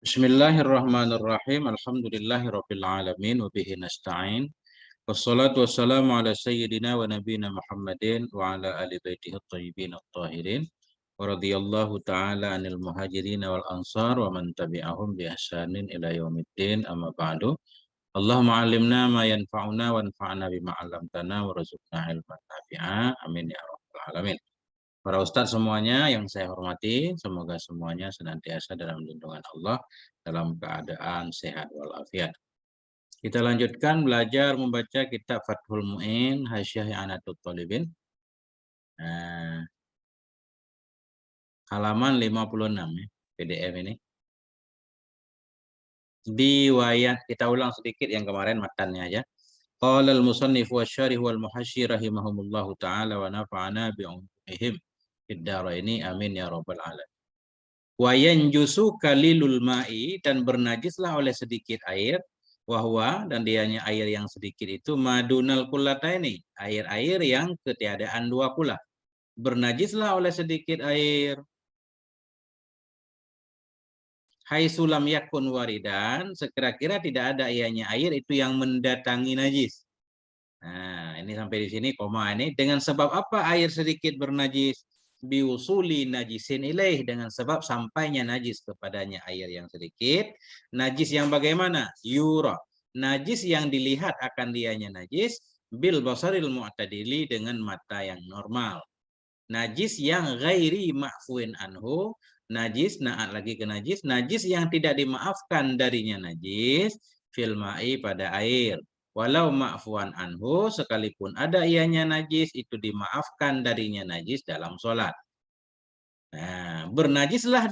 Bismillahirrahmanirrahim. Alhamdulillahirabbil alamin wa bihi nasta'in. Wassalatu wassalamu ala sayyidina wa nabiyina Muhammadin wa ala ali baitihi thayyibin at-tahirin. Wa radhiyallahu ta'ala 'anil muhajirin wal ansar wa man tabi'ahum bi ihsanin ila yaumiddin. Amma ba'du. Allahumma 'allimna ma yanfa'una wanfa'na bima 'allamtana warzuqna ilman nafi'a. Amin ya rabbal alamin. Para ustadz semuanya yang saya hormati, semoga semuanya senantiasa dalam lindungan Allah, dalam keadaan sehat walafiat. Kita lanjutkan belajar membaca kitab Fathul Mu'in, Hasyiah I'anatul Thalibin. Halaman 56 ya, PDF ini. Diwayat, kita ulang sedikit yang kemarin matannya aja. Qala al-musannif wa syarih wal muhasyir rahimahumullahu ta'ala wa nafa'ana bi'umihim fid dharaini amin ya rabbal alamin. Wayan jusu kalilul ma'i, dan bernajislah oleh sedikit air, wahwa, dan dianya air yang sedikit itu madunal kullataini, air-air yang ketiadaan dua kula. Bernajislah oleh sedikit air hai sulam yakun waridan, sekira-kira tidak ada ianya air itu yang mendatangi najis. Nah, ini sampai di sini koma ini. Dengan sebab apa air sedikit bernajis? Biusuli najisin ilaih, dengan sebab sampainya najis kepadanya air yang sedikit. Najis yang bagaimana? Yura. Najis yang dilihat akan dianya najis. Bil basaril mu'tadili, dengan mata yang normal. Najis yang ghairi ma'fuin anhu. Najis, naat lagi ke najis. Najis yang tidak dimaafkan darinya najis. Fil ma'i, pada air. Walau ma'fuan anhu, sekalipun ada ianya najis, itu dimaafkan darinya najis dalam sholat. Nah, bernajislah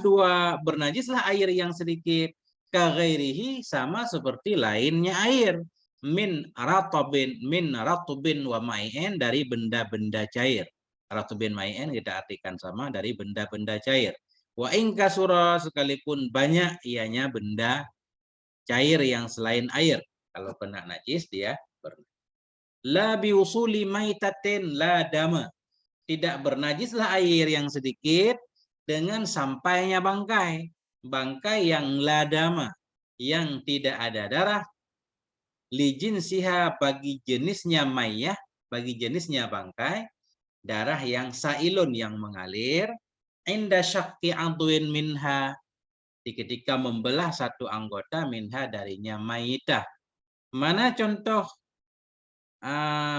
air yang sedikit. Kaghairihi, sama seperti lainnya air. Min ratubin wa ma'in, dari benda-benda cair. Ratubin ma'in kita artikan sama, dari benda-benda cair. Wa ingkasura, sekalipun banyak ianya benda cair yang selain air. Kalau kena najis dia bernajis. La biusuli maitatin la dama. Tidak bernajislah air yang sedikit dengan sampainya bangkai. Bangkai yang la dama, yang tidak ada darah. Lijin siha, bagi jenisnya mayah, bagi jenisnya bangkai. Darah yang sailun, yang mengalir. Inda syakki adwin minha, ketika membelah satu anggota minha, darinya maitah. Mana contoh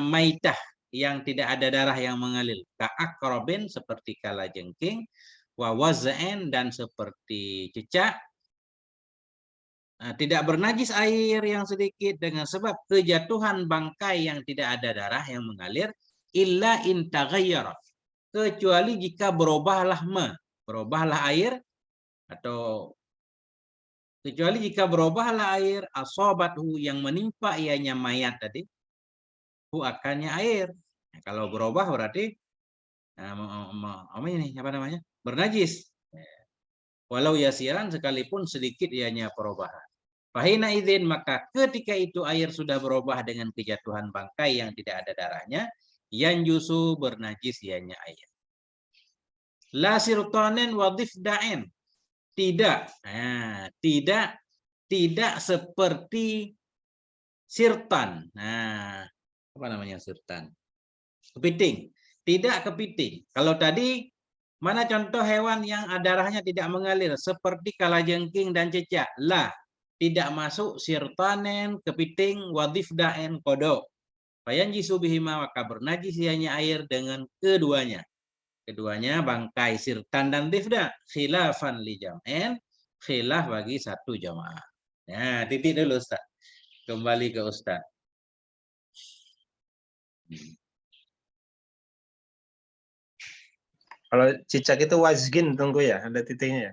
maitah yang tidak ada darah yang mengalir? Ka'akrobin, seperti kalajengking, wa waz'en, dan seperti cicak. Tidak bernajis air yang sedikit dengan sebab kejatuhan bangkai yang tidak ada darah yang mengalir, illa in taghayyara, kecuali jika berubahlah air, atau kecuali jika berubahlah air, asobathu, yang menimpa ianya mayat tadi, hu, akannya air. Nah, kalau berubah berarti bernajis. Walau yasiran, sekalipun sedikit ianya perubahan. Fahina idzin, maka ketika itu air sudah berubah dengan kejatuhan bangkai yang tidak ada darahnya, yanjusu, bernajis ianya air. La sirtanin wa dhifda'in, tidak seperti sirtan. Nah, apa namanya sirtan? Kepiting. Tidak kepiting. Kalau tadi, mana contoh hewan yang darahnya tidak mengalir? Seperti kalajengking dan cicak. Lah, tidak masuk sirtanen, kepiting, wadifdaen, kodok. Fayanjisu bihima, maka bernajis ianya air dengan keduanya. Keduanya bangkai sirtan dan difda. Khilafan li jam'en, khilaf bagi satu jamaah. Nah, titik dulu Ustaz. Kembali ke Ustaz. Kalau cicak itu wazgin, tunggu ya, ada titiknya ya.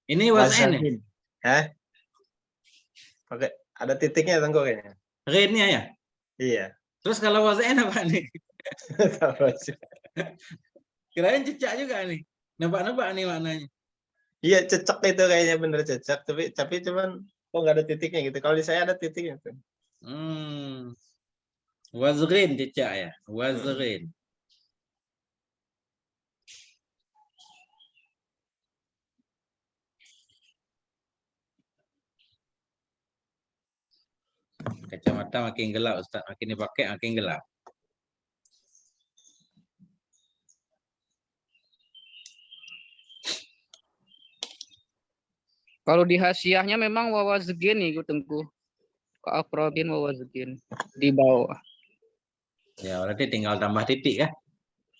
Ini waz'in ya? Pakai ada titiknya, tunggu kayaknya. Rinnya ya? Iya. Terus kalau waz'in apa nih? Kirain cicak juga nih. Nebak-nebak nih maknanya. Iya, cecek itu kayaknya, bener cecek, tapi cuman kok nggak ada titiknya gitu. Kalau di saya ada titiknya tuh. Wazghin cicak ya, wazghin. Kacamata makin gelap, Ustaz. Makin dipakai makin gelap. Kalau di hasiahnya memang wawazgin nih Tengku. Keakrabin wawazgin di bawah. Ya, berarti tinggal tambah titik kan?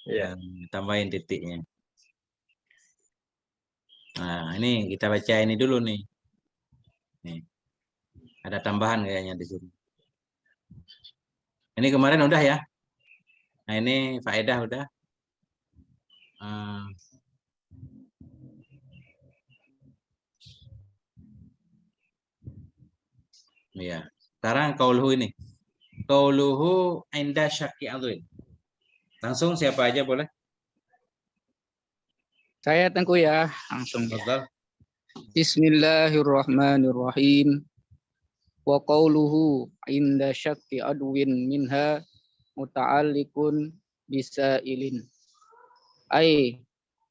Iya. Tambahin titiknya. Nah, ini kita baca ini dulu nih. Nih. Ada tambahan kayaknya di sini. Ini kemarin udah ya. Nah, ini faedah udah. Ya. Sekarang qauluhu ini. Qauluhu inda syakki adwin. Langsung siapa aja boleh? Saya Tengku ya, langsung. Betul. Bismillahirrahmanirrahim. Wa qauluhu inda syakki adwin minha muta'alliqun bisailin. Ai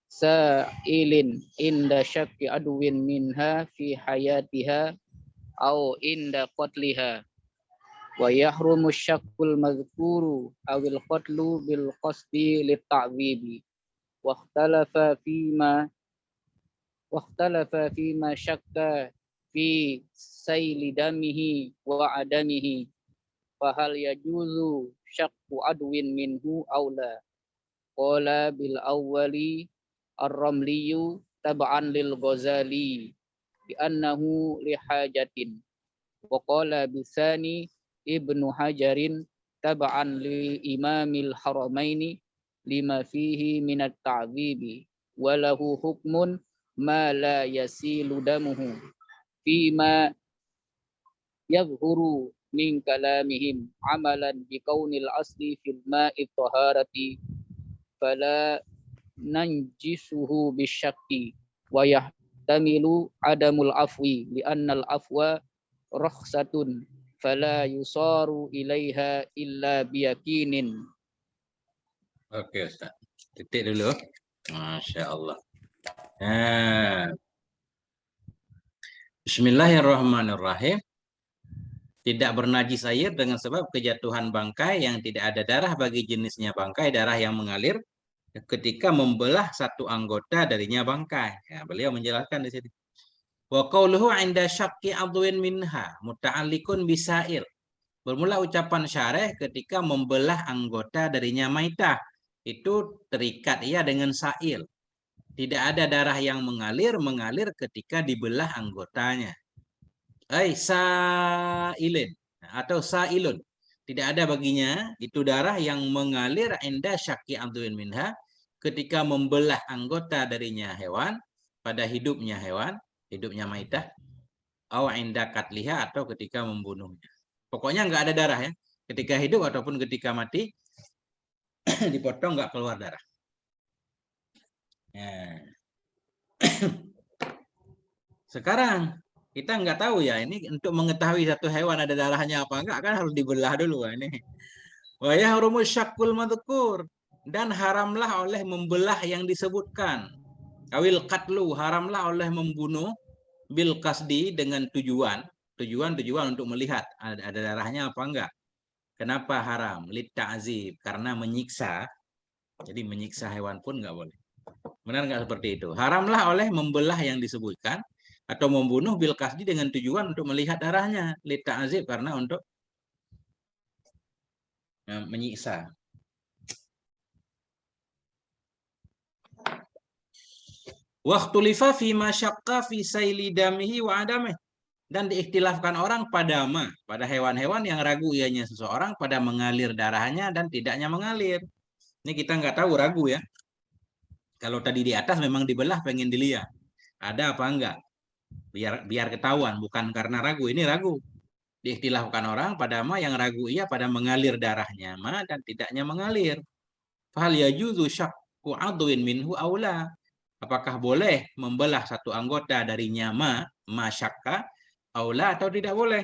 sa'ilin inda syakki adwin minha fi hayatiha au inda qatliha. Wa yahrumu syakkul mazkuru awil qatlu bil qasdi lit ta'wibi. Wakhtalafa fima syakka fi sayli damihi wa adamihi fahal yajuzu syakku adwin minhu aula qala bil awwali ar-ramliyu tab'an lil ghazali bi annahu li hajatin wa qala bisani ibnu hajarin tab'an li imamil haramaini lima fihi minat ta'wibi walahu hukmun ma la yasilu damuhu fima yadhuru min kalamihim amalan biqaunil asli fil ma'i taharati fala nanjisuhu bisyakki wa yahtamilu adamul afwi li'annal afwa rukhsatun fala yusaru ilaiha illa biyakinin. Oke, Ustaz. Titik dulu. Masya Allah. Nah. Bismillahirrahmanirrahim. Tidak bernajis air dengan sebab kejatuhan bangkai yang tidak ada darah bagi jenisnya bangkai, darah yang mengalir ketika membelah satu anggota darinya bangkai. Ya, beliau menjelaskan di sini. Wa qauluhu 'inda syakki adwin minha muta'alliqun bisair. Bermula ucapan syarih ketika membelah anggota darinya maitah. Itu terikat ia dengan sail. Tidak ada darah yang mengalir ketika dibelah anggotanya. Sailin atau sailun. Tidak ada baginya itu darah yang mengalir inda syakki adwin minha ketika membelah anggota darinya hewan pada hidupnya hewan, hidupnya maitah, au inda katliha atau ketika membunuhnya. Pokoknya nggak ada darah ya. Ketika hidup ataupun ketika mati dipotong nggak keluar darah. Ya. Sekarang kita nggak tahu ya ini untuk mengetahui satu hewan ada darahnya apa enggak kan harus dibelah dulu ini. Wa yahrumu syakkul madhkur dan haramlah oleh membelah yang disebutkan. Awil qatlu haramlah oleh membunuh bil qasdi dengan tujuan untuk melihat ada darahnya apa enggak. Kenapa haram? Lit ta'zib karena menyiksa. Jadi menyiksa hewan pun enggak boleh. Benar enggak seperti itu? Haramlah oleh membelah yang disebutkan atau membunuh bil qasdi dengan tujuan untuk melihat darahnya. Lit ta'zib karena untuk menyiksa. Waqtulifa fi ma syaqqa fi sayli damihi wa adamih. Dan diikhtilafkan orang pada hewan-hewan yang ragu ianya seseorang pada mengalir darahnya dan tidaknya mengalir. Ini kita nggak tahu, ragu ya. Kalau tadi di atas memang dibelah pengen dilihat. Ada apa enggak? Biar ketahuan, bukan karena ragu. Ini ragu. Diikhtilafkan orang pada yang ragu ia pada mengalir darahnya dan tidaknya mengalir. Fahal yajuzu syakku adwin minhu aula. Apakah boleh membelah satu anggota darinya syakka aula atau tidak boleh?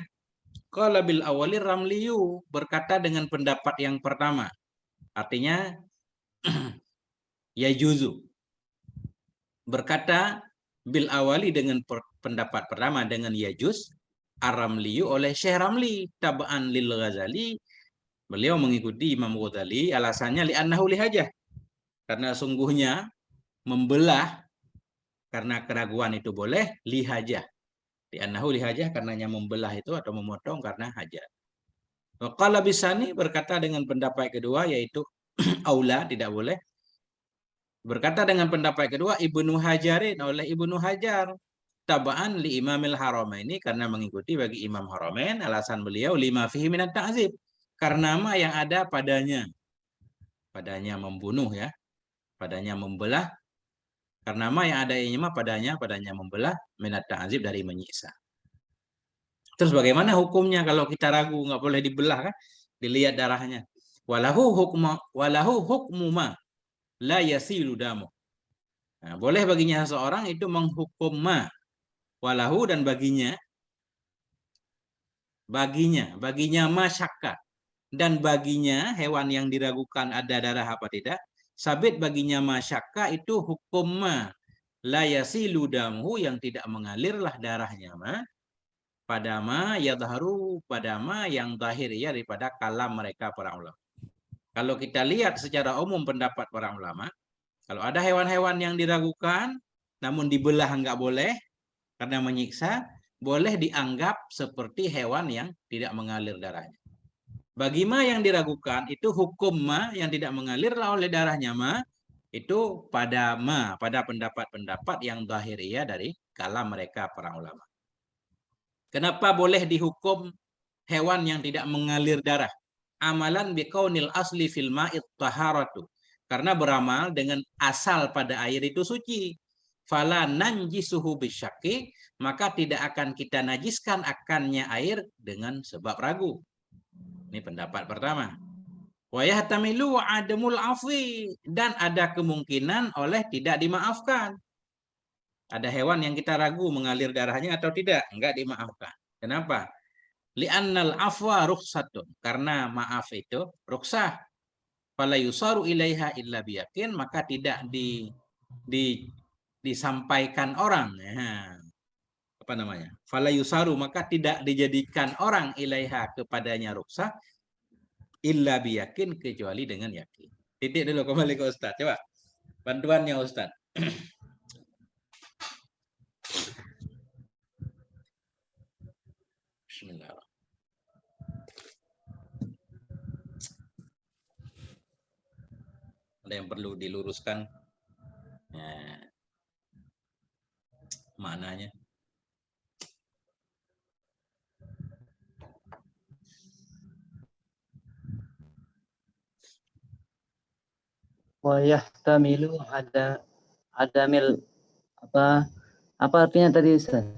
Qala bil awwalir ramliyu berkata dengan pendapat yang pertama. Artinya yajuzu. Berkata bil awali dengan pendapat pertama dengan yajuz Ar-Ramli oleh Syekh Ramli tab'an lil Ghazali. Beliau mengikuti Imam Ghazali, alasannya li'annahu lihajah. Karena sungguhnya membelah karena keraguan itu boleh, lihajah. Li'annahu lihajah karenanya membelah itu atau memotong karena hajat. Waqala Bisani berkata dengan pendapat kedua yaitu aula tidak boleh. Berkata dengan pendapat kedua Ibnu Hajarin oleh Ibnu Hajar tabaan li Imamil Haramaini karena mengikuti bagi Imam Haramain, alasan beliau lima fihi minat ta'zib karena ma yang ada padanya membunuh ya, padanya membelah, karena ma yang ada inya padanya membelah, minat ta'zib dari menyiksa. Terus bagaimana hukumnya kalau kita ragu nggak boleh dibelah kan? Dilihat darahnya. Walahu hukmu ma la yasilu damu. Nah, boleh baginya seseorang itu menghukum ma walahu dan baginya masyakka dan baginya hewan yang diragukan ada darah apa tidak, sabit baginya masyakka itu hukum ma la yasilu damu yang tidak mengalirlah darahnya ma pada ma yadharu pada ma yang zahir ya daripada kalam mereka para ulama. Kalau kita lihat secara umum pendapat para ulama, kalau ada hewan-hewan yang diragukan namun dibelah nggak boleh karena menyiksa, boleh dianggap seperti hewan yang tidak mengalir darahnya. Bagi ma yang diragukan itu hukum ma yang tidak mengalir oleh darahnya ma itu pada pendapat-pendapat yang zahiriyah dari kalam mereka para ulama. Kenapa boleh dihukum hewan yang tidak mengalir darah? Amalan biqaunil asli fil ma'it taharatu. Karena beramal dengan asal pada air itu suci. Fala nanjisuhu bisyaki, maka tidak akan kita najiskan akannya air dengan sebab ragu. Ini pendapat pertama. Wa yahtamilu adamul afwi, dan ada kemungkinan oleh tidak dimaafkan. Ada hewan yang kita ragu mengalir darahnya atau tidak, enggak dimaafkan. Kenapa? Li'annal afwa rukhsatun, karena maaf itu rukhsah. Fala yusaru ilaiha illa biyakin, maka tidak disampaikan orang. Ya. Apa namanya? Fala yusaru, maka tidak dijadikan orang ilaiha kepadanya rukhsah illa biyakin, kecuali dengan yakin. Titik dulu, kembali ke Ustaz. Coba bantuannya Ustaz. Bismillahirrahmanirrahim. Ada yang perlu diluruskan ya, maknanya. Wa yahtamilu adamil apa artinya tadi Ustaz?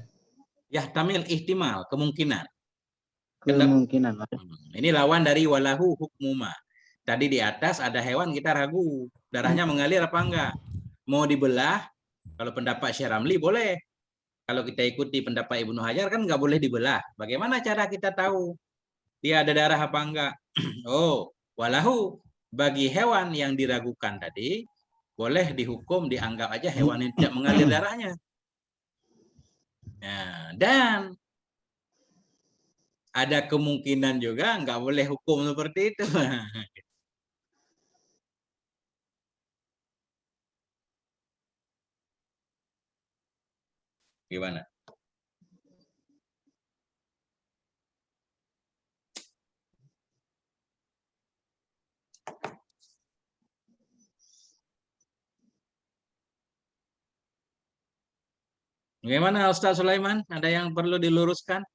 Yahtamil ihtimal, kemungkinan. Kemungkinan. Ini lawan dari walahu hukmuma. Tadi di atas ada hewan kita ragu, darahnya mengalir apa enggak. Mau dibelah, kalau pendapat Syekh Ramli boleh. Kalau kita ikuti pendapat Ibnu Hajar kan nggak boleh dibelah. Bagaimana cara kita tahu dia ada darah apa enggak? Oh, walahu, bagi hewan yang diragukan tadi, boleh dihukum, dianggap aja hewan yang tidak mengalir darahnya. Nah, dan ada kemungkinan juga nggak boleh hukum seperti itu. Gimana? Bagaimana Ustaz Sulaiman? Ada yang perlu diluruskan?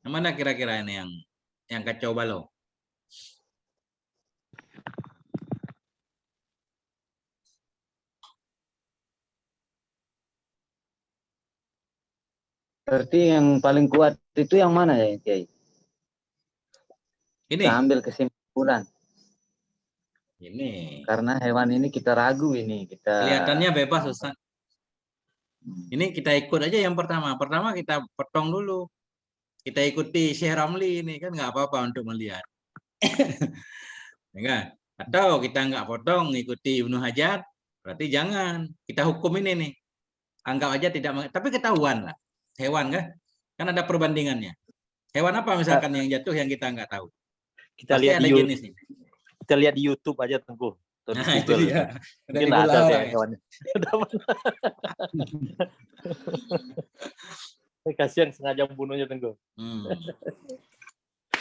Yang mana kira-kira ini yang kacau balau? Berarti yang paling kuat itu yang mana ya, Kiai? Ini. Kita ambil kesimpulan. Ini. Karena hewan ini kita ragu ini. Kelihatannya bebas Ustaz. Ini kita ikut aja yang pertama. Pertama kita potong dulu. Kita ikuti Syekh Ramli ini kan nggak apa-apa untuk melihat. Enggak. Atau kita nggak potong ikuti Ibnu Hajar, berarti jangan. Kita hukum ini nih. Anggap aja tidak, tapi ketahuan lah. Hewan kan ada perbandingannya. Hewan apa misalkan yang jatuh yang kita nggak tahu? Kita Pasti lihat ada di jenisnya. kita lihat di YouTube aja Tengku. Atau di Nah, itu Google. dia. Udah Mungkin dibelah ada tuh orang ya. hewannya. Kasihan sengaja bunuhnya Tengku.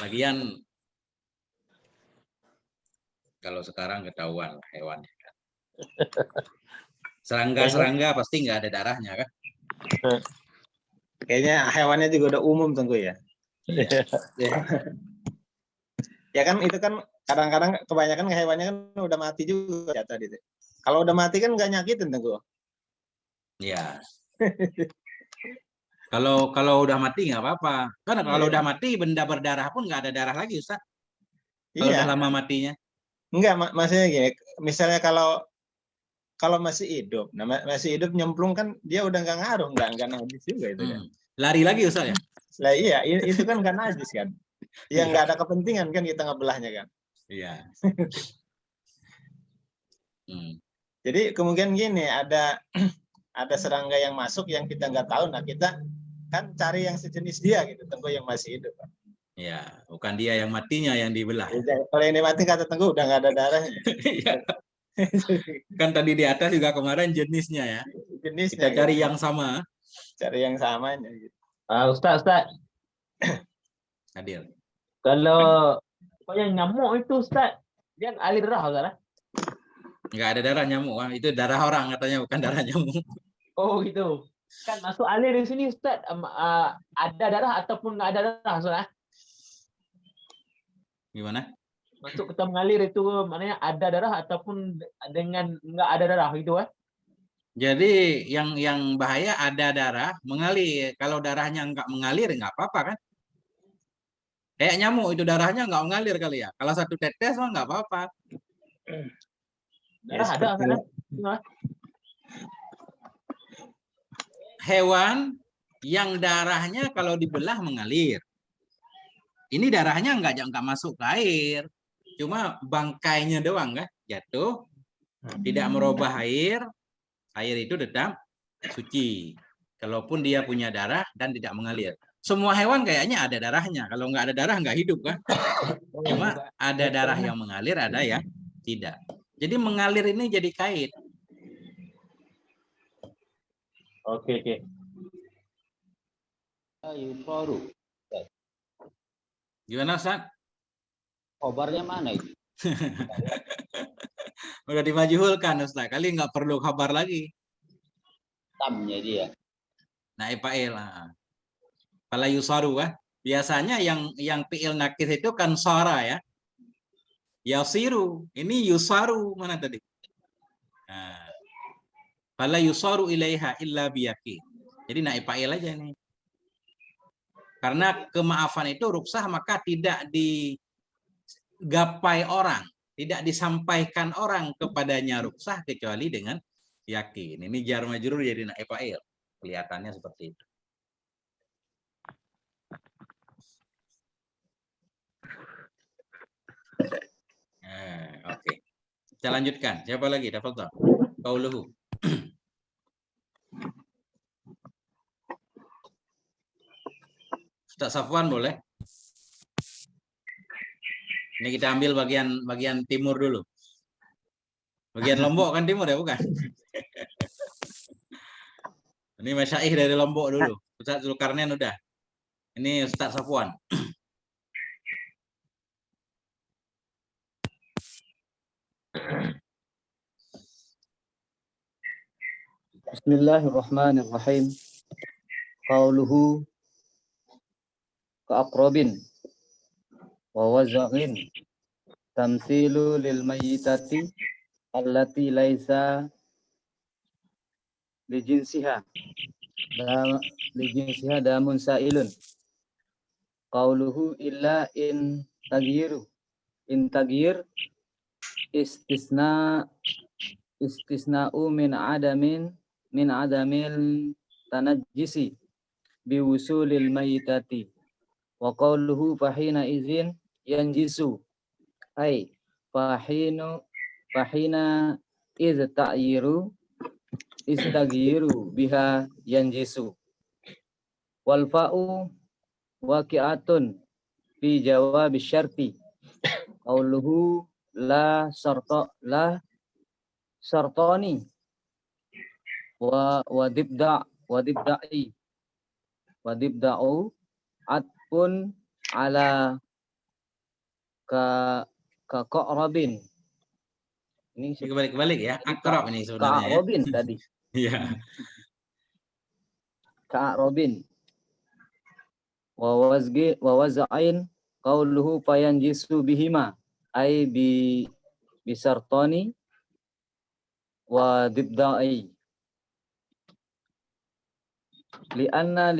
Lagian kalau sekarang ketahuan hewannya. Serangga pasti nggak ada darahnya kan? Kayaknya hewannya juga udah umum Tengku ya. Iya. Ya kan itu kan kadang-kadang kebanyakan hewannya kan udah mati juga ya tadi. Kalau udah mati kan nggak nyakitin Tengku. Iya. Kalau udah mati nggak apa-apa. Karena kalau udah mati benda berdarah pun nggak ada darah lagi, Ustaz. Kalau udah lama matinya. Enggak, maksudnya gini, misalnya kalau masih hidup, masih hidup nyemplung kan dia udah nggak ngaruh, nggak najis juga itu kan. Lari lagi Ustaz ya? Lah iya, itu kan nggak najis kan. Ya nggak ada kepentingan kan kita ngebelahnya kan. Iya. Jadi kemungkinan gini, ada serangga yang masuk yang kita nggak tahu, nah kita kan cari yang sejenis dia gitu, Tengku yang masih hidup. Ya, bukan dia yang matinya yang dibelah. Kalau yang mati kata Tengku udah nggak ada darahnya. Iya. Kan tadi di atas juga kemarin jenisnya ya. Jenisnya. Kita cari yang sama. Cari yang samanya gitu. Ustaz. Hadir. Kalau yang nyamuk itu Ustaz, dia alir darah Ustaz? Nggak ada darah nyamuk. Itu darah orang katanya, bukan darah nyamuk. Oh gitu. Kan masuk alir di sini Ustaz, ada darah ataupun nggak ada darah Ustaz? Gimana? Masuk kita mengalir itu maknanya ada darah ataupun dengan nggak ada darah gitu kan? Jadi yang bahaya ada darah mengalir. Kalau darahnya nggak mengalir nggak apa-apa kan? Kayak nyamuk itu darahnya nggak mengalir kali ya. Kalau satu tetes mah nggak apa-apa. Darah ada kan? Hewan yang darahnya kalau dibelah mengalir. Ini darahnya nggak masuk ke air. Cuma bangkainya doang kan jatuh. Tidak merubah air. Air itu tetap suci. Kalaupun dia punya darah dan tidak mengalir. Semua hewan kayaknya ada darahnya. Kalau nggak ada darah nggak hidup kan. Cuma ada darah yang mengalir, ada yang tidak. Jadi mengalir ini jadi kait. Oke. Gimana Ustaz? Khobarnya mana itu? Udah dimajhulkan Ustaz. Kali nggak perlu kabar lagi. Tamnya dia. Nah, fa'il. Fala yusaru kan. Biasanya yang fi'il nakir itu kan sara ya. Yasiru. Ini yusaru mana tadi? Nah. Fala yusaru ilaiha illa biyaqin. Jadi naik fa'il aja nih. Karena kemaafan itu ruksah maka tidak digapai orang, tidak disampaikan orang kepadanya ruksah kecuali dengan yakin. Ini jar majrur jadi naib fa'il. Kelihatannya seperti itu. Oke. Kita lanjutkan. Siapa lagi? Tafadhal. Qauluhu. Ustaz Safwan boleh? Ini kita ambil bagian timur dulu. Bagian Lombok kan timur ya, bukan? Ini masyaikh dari Lombok dulu. Ustaz Zulkarnain udah. Ini Ustaz Safwan. Bismillahirrahmanirrahim. Qauluhu ka'aqrabin wa wazaghin tamthilu lil mayyitati allati laisa li jinsiha damun sa'ilun. Qauluhu illa in tagyir istisna'u min adamil tanajjisi biwusulil mayyitati. Wa qawluhu fahina izin yanjisu ay fahina iz istagyiru biha yanjisu wal fa'u waqi'atun fi jawab syarti. Qauluhu la syartani wadibda'u atpun ala ka qa'rabin. Ini Ini kebalik-balik ya. Akrab ini sebenarnya ya. ka'rabin tadi. Iya. Ka'rabin. Wa waz'ain qauluhu fayanjisu bihima ay bisartani wa dibda'i li'anna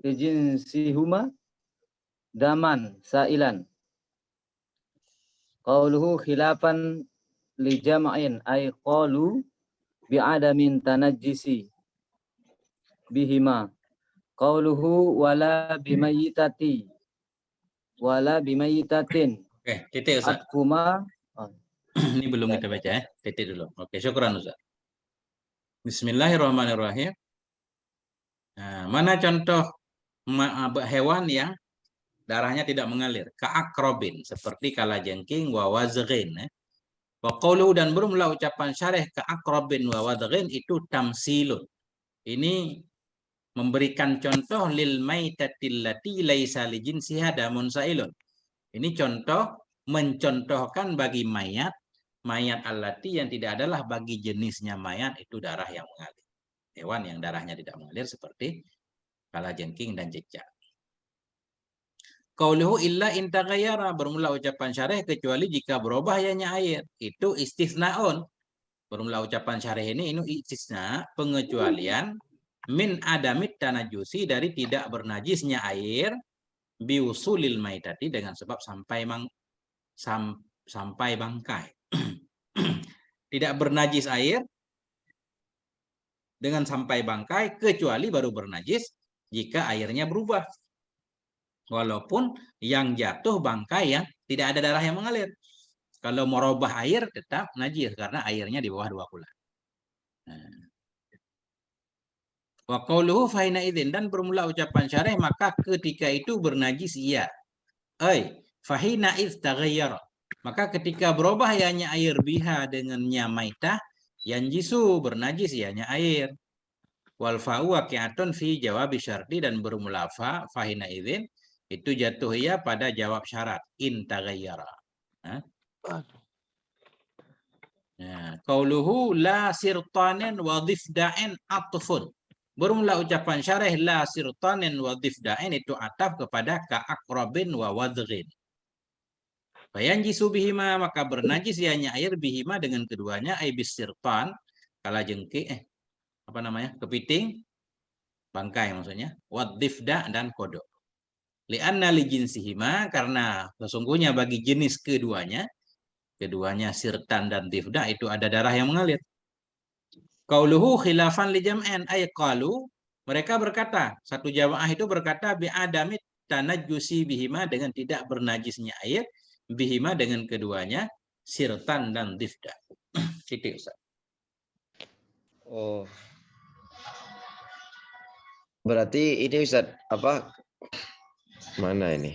lijinsihuma daman sa'ilan. Qauluhu khilafan li jama'in ay qalu bi'adamin tanajjisi bihima. Qauluhu wala bimayitatin. Oke, titik Ustaz. Atfuma. Ini belum kita baca ya. Titik dulu. Oke, syukran Ustaz. Bismillahirrahmanirrahim. Nah, mana contoh hewan yang darahnya tidak mengalir? Ka'akrobin, seperti kalajengking wa wazghin. Wa qawluhu, dan bermula ucapan syarih ka'akrobin wa wazghin itu tamsilun. Ini memberikan contoh lil maitatil lati laisa li jinsiha damun sailun. Ini contoh mencontohkan bagi mayat allati yang tidak adalah bagi jenisnya mayat itu darah yang mengalir. Hewan yang darahnya tidak mengalir seperti kalajengking dan cicak. Qauluhu illa in taghayyara, bermula ucapan syarih kecuali jika berubah ianya air. Itu istisnaun. Bermula ucapan syarih ini istisna, pengecualian min adamit tanajusi, dari tidak bernajisnya air, biusulil maitati, dengan sebab sampai bangkai. Tidak bernajis air dengan sampai bangkai, kecuali baru bernajis jika airnya berubah. Walaupun yang jatuh bangkai yang tidak ada darah yang mengalir. Kalau merubah air tetap najis karena airnya di bawah 2 bulan. Wa qauluhu fa hina idzin, dan bermula ucapan syarih maka ketika itu bernajis ia. Fa hina idz taghayyara, maka ketika berubah ianya air biha dengannya maitah, yanjisu, bernajis ianya air. Wal fa'u waqi'atun fi jawab syarti, dan bermula fa hina idzin itu jatuh ia pada jawab syarat in taghayyara. Qauluhu la sirtanin wa dhifda'in atfun, bermula ucapan syarih la sirtanin wa dhifda'in itu ataf kepada ka'akrabin wa wadghin. Fayanjisu bihima, maka bernajis ianya air bihima dengan keduanya, ay bisirtan, kalajengking kepiting, bangkai maksudnya, wadhifda, dan kodok. Li'anna li jinsihima, karena sesungguhnya bagi jenis keduanya sirtan dan dhifda itu ada darah yang mengalir. Qauluhu khilafan li jam'an, ay qalu, mereka berkata, satu jamaah itu berkata bi'adamit tanajjusi bihima, dengan tidak bernajisnya air, bihima dengan keduanya, sirtan dan dhifda. Titik Ustaz. Oh. Berarti ini Ustaz, mana ini?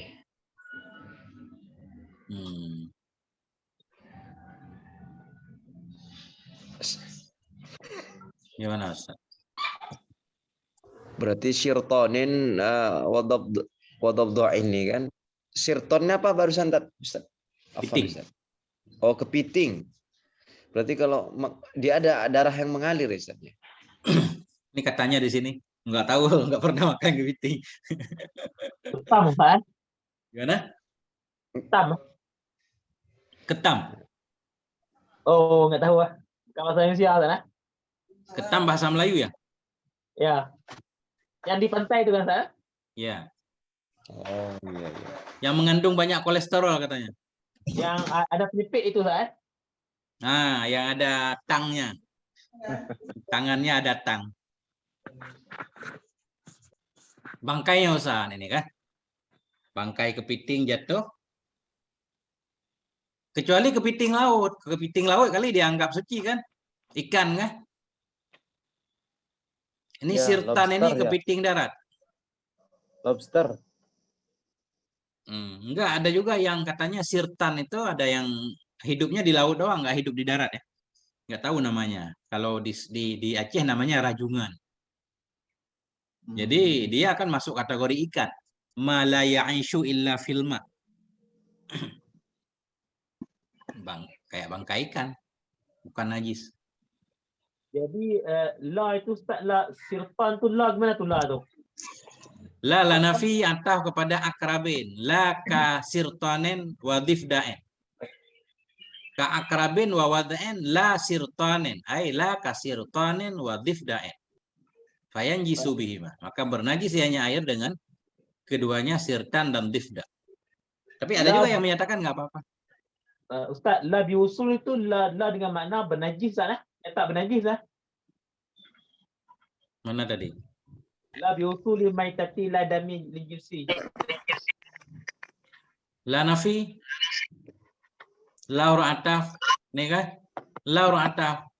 Gimana Ustaz? Berarti sirtonin wadabdo ini kan. Sirtonnya apa barusan Ustaz? Kepiting. Oh, kepiting. Berarti kalau dia ada darah yang mengalir Ustaz. Ini katanya di sini. Enggak tahu, enggak pernah makan kepiting. Ketam, Pak. Gimana? Ketam. Ketam. Oh, enggak tahu, Pak. Kalau saya sial sana. Ketam bahasa Melayu ya? Ya. Yang di pantai itu kan, Pak? Ya. Oh, iya. Yang mengandung banyak kolesterol katanya. Yang ada pelipik itu, Pak? Nah, yang ada tangnya. Tangannya ada tang. Bangkainya Ustaz ini kan. Bangkai kepiting jatuh. Kecuali kepiting laut. Kepiting laut kali dianggap suci kan. Ikan kan. Ini Ya, sirtan ini lobster ya. kepiting darat. Lobster. Enggak, ada juga yang katanya sirtan itu ada yang hidupnya di laut doang, nggak hidup di darat ya. Nggak tahu namanya. Kalau di Aceh namanya rajungan. Jadi dia akan masuk kategori ikan. Ma la ya'ishu illa filma. Kayak bangkai ikan, bukan najis. Jadi la itu Ustaz, la sirtan tu la gimana tu la tu? La nafi atau kepada akrabin. La ka sirtanen wa difdaen. Ka akrabin wa wadaen la sirtanen. Ay la ka sirtanen wa difdaen. Fayan jisu bihima. Maka bernajis hanya air dengan keduanya sirtan dan difda. Tapi ada juga yang menyatakan nggak apa-apa. Ustaz, la biusul itu la dengan makna bernajis lah. Tak bernajis lah. Mana tadi? La biusuli maitati la dami lijusi. La nafi, la ataf, nih kan? La ataf.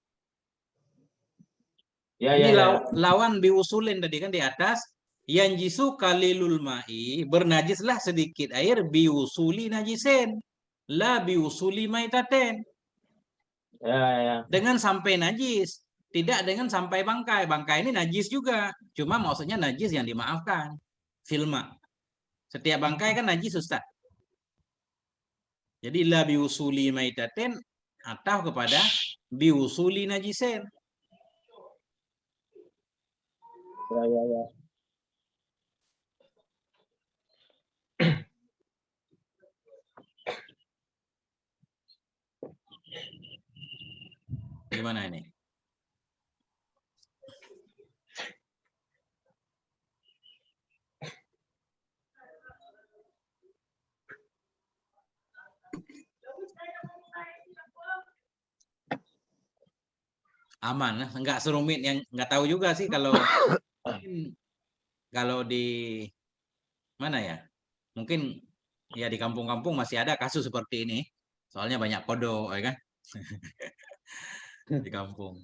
Ya, Ini ya, ya. lawan biusulin tadi kan di atas. Yang jisu kalilul ma'i, bernajislah sedikit air biusuli najisen. La biusuli maitaten. Ya. Dengan sampai najis. Tidak dengan sampai bangkai. Bangkai ini najis juga. Cuma maksudnya najis yang dimaafkan. Filma. Setiap bangkai kan najis, Ustaz. Jadi la biusuli maitaten atau kepada biusuli najisen. Ya. Gimana ini? Aman, nggak serumit yang nggak tahu juga sih kalau di mana ya? Mungkin ya di kampung-kampung masih ada kasus seperti ini. Soalnya banyak kodok, ya kan? Di kampung.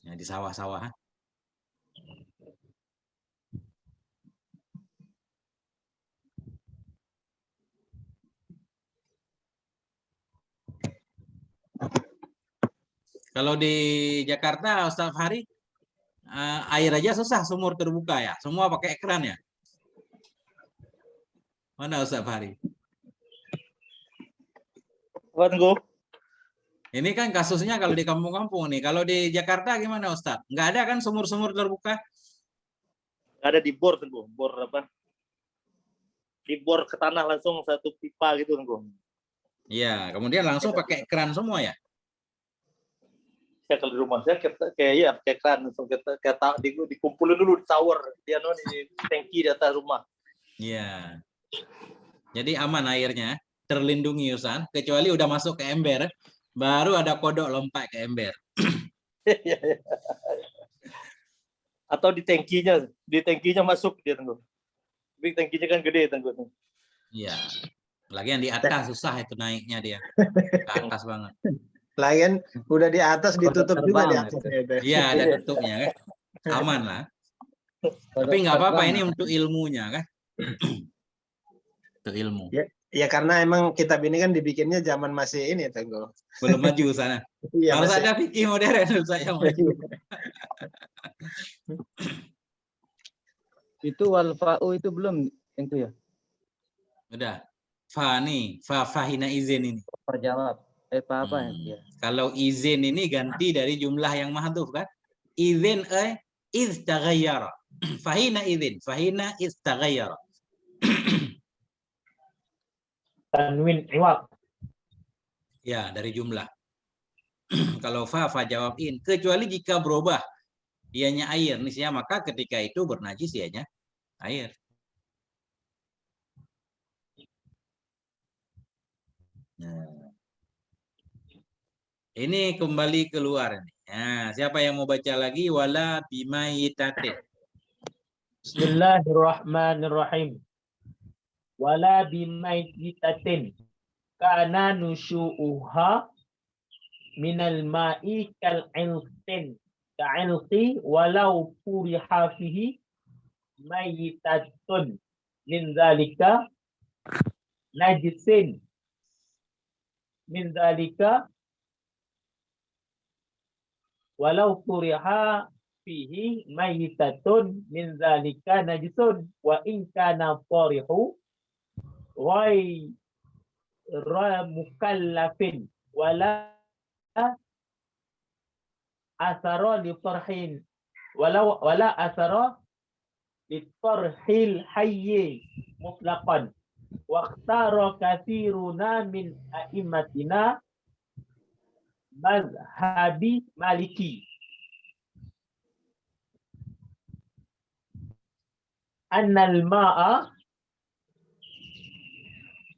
Ya, di sawah-sawah. Kalau di Jakarta, Ustaz Fahri, air aja susah, sumur terbuka ya. Semua pakai keran ya. Mana Ustaz Fahri? Tunggu. Ini kan kasusnya kalau di kampung-kampung nih. Kalau di Jakarta gimana Ustaz? Nggak ada kan sumur-sumur terbuka? Ada di bor tunggu. Bor apa? Di bor ke tanah langsung satu pipa gitu tunggu. Iya, kemudian langsung pakai keran semua ya? Saya kalau di rumah saya kayak keran langsung kita dikumpulin dulu di tower dia di tangki di atas rumah. Iya. Jadi aman airnya, terlindungi Ustaz, kecuali udah masuk ke ember, baru ada kodok lompat ke ember. Atau di tangkinya masuk dia tunggu. Tapi tangkinya kan gede tunggu. Iya. Lagi yang di atas susah itu naiknya dia. Ke atas banget. Lagian udah di atas ditutup juga di terbang atasnya itu. Iya, ada tutupnya kan. Aman lah. Tapi nggak apa-apa, ini untuk ilmunya kan. Untuk ilmu. Ya karena emang kitab ini kan dibikinnya zaman masih ini Tenggo. Belum maju sana. Iya, Harus masih. ada fikih modern saya maju. Itu wal fa'u itu belum itu ya. Udah. Fahina izin ini. Perjawab. Apa ya? Kalau izin ini ganti dari jumlah yang mahdhuf kan? Izin iz taghayyara. Fahina iz taghayyara. Tanwin iwab. Ya, dari jumlah. Kalau fa jawab in, kecuali jika berubah ianya air niscaya maka ketika itu bernajis ianya air. Nah. Ini kembali keluar nih. Nah, siapa yang mau baca lagi? Wala bimaitatin. Bismillahirrahmanirrahim. Wala bimaitatin kana nusyu'uha minal ma'i kal iltin ka'ilqi walau furiha fihi mayyitatun min zalika najisin min zalika walau furiha fihi mayyitatun min zalika najisun wa in kana farihu ghayra mukallafin wala asara li farhin wala asara li farhil hayyi mutlaqan wa ikhtara katsiruna min a'immatina mazhabi maliki annal ma'a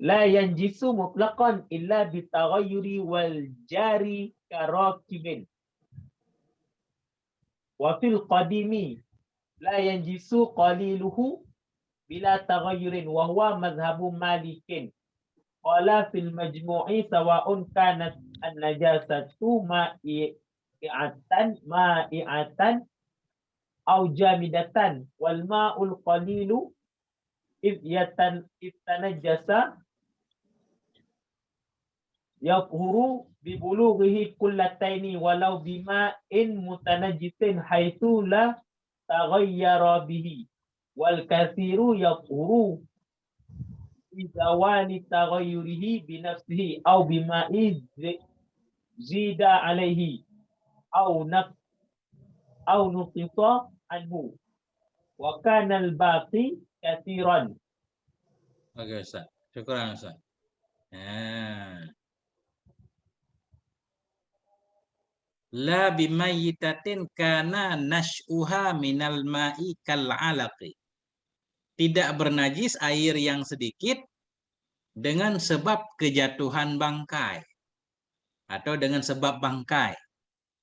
la yanjisu mutlaqan illa bitaghayyuri wal jari karakibin wa fil qadimi la yanjisu qaliluhu bila taghayyurin wa huwa madhhabu malikin qala fil majmu'i sawa'un kanat an-najasatu ma'i'atan aw jamidatan wal ma'ul qalilu id tanajjasa yaqhuru bi bulughihi kullataini walau bima'in mutanajjisin haitsu la taghayyara bihi wal kathiru yaqhuru bi zawali taghayyurihi bi nafsihi aw bima'i zida alaihi aw nuqita anhu wa kana al-baqi kathiran. Oke Ustaz, syukuran Ustaz. La bimayyitatin kana nash'uha minal ma'i kal 'alaqi. Tidak bernajis air yang sedikit dengan sebab kejatuhan bangkai atau dengan sebab bangkai.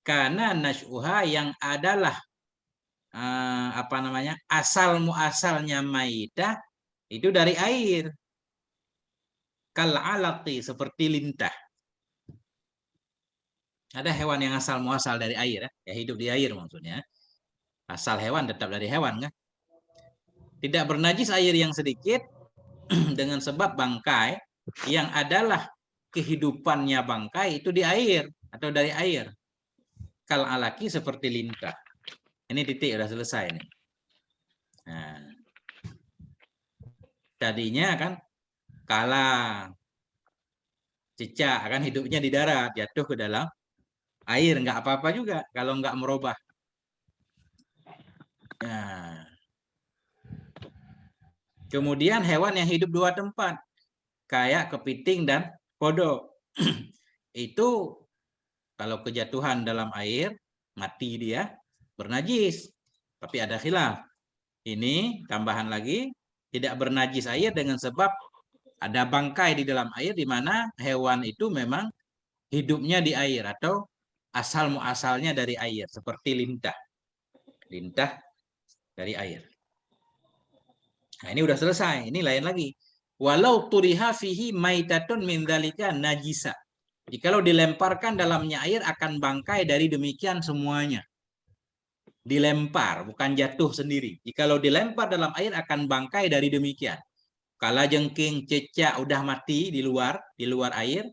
Karena nash'uha yang adalah asal muasalnya maitah itu dari air. Kal 'alaqi seperti lintah. Ada hewan yang asal muasal dari air, ya hidup di air maksudnya. Asal hewan tetap dari hewan kan. Tidak bernajis air yang sedikit dengan sebab bangkai yang adalah kehidupannya bangkai itu di air atau dari air. Kal alaki seperti lintah. Ini titik udah selesai nih. Nah, tadinya kan kala cicak kan hidupnya di darat, jatuh ke dalam air, nggak apa-apa juga kalau nggak merubah. Nah, kemudian hewan yang hidup dua tempat, kayak kepiting dan kodok, itu kalau kejatuhan dalam air, mati dia, bernajis. Tapi ada khilaf. Ini tambahan lagi, tidak bernajis air dengan sebab ada bangkai di dalam air, di mana hewan itu memang hidupnya di air atau asal muasalnya dari air, seperti lintah. Lintah dari air. Nah, ini udah selesai. Ini lain lagi. Walau turiha fihi maitatun min dzalika najisa. Jikalau dilemparkan dalamnya air akan bangkai dari demikian semuanya. Dilempar, bukan jatuh sendiri. Jikalau dilempar dalam air akan bangkai dari demikian. Kalajengking, cecak udah mati di luar air.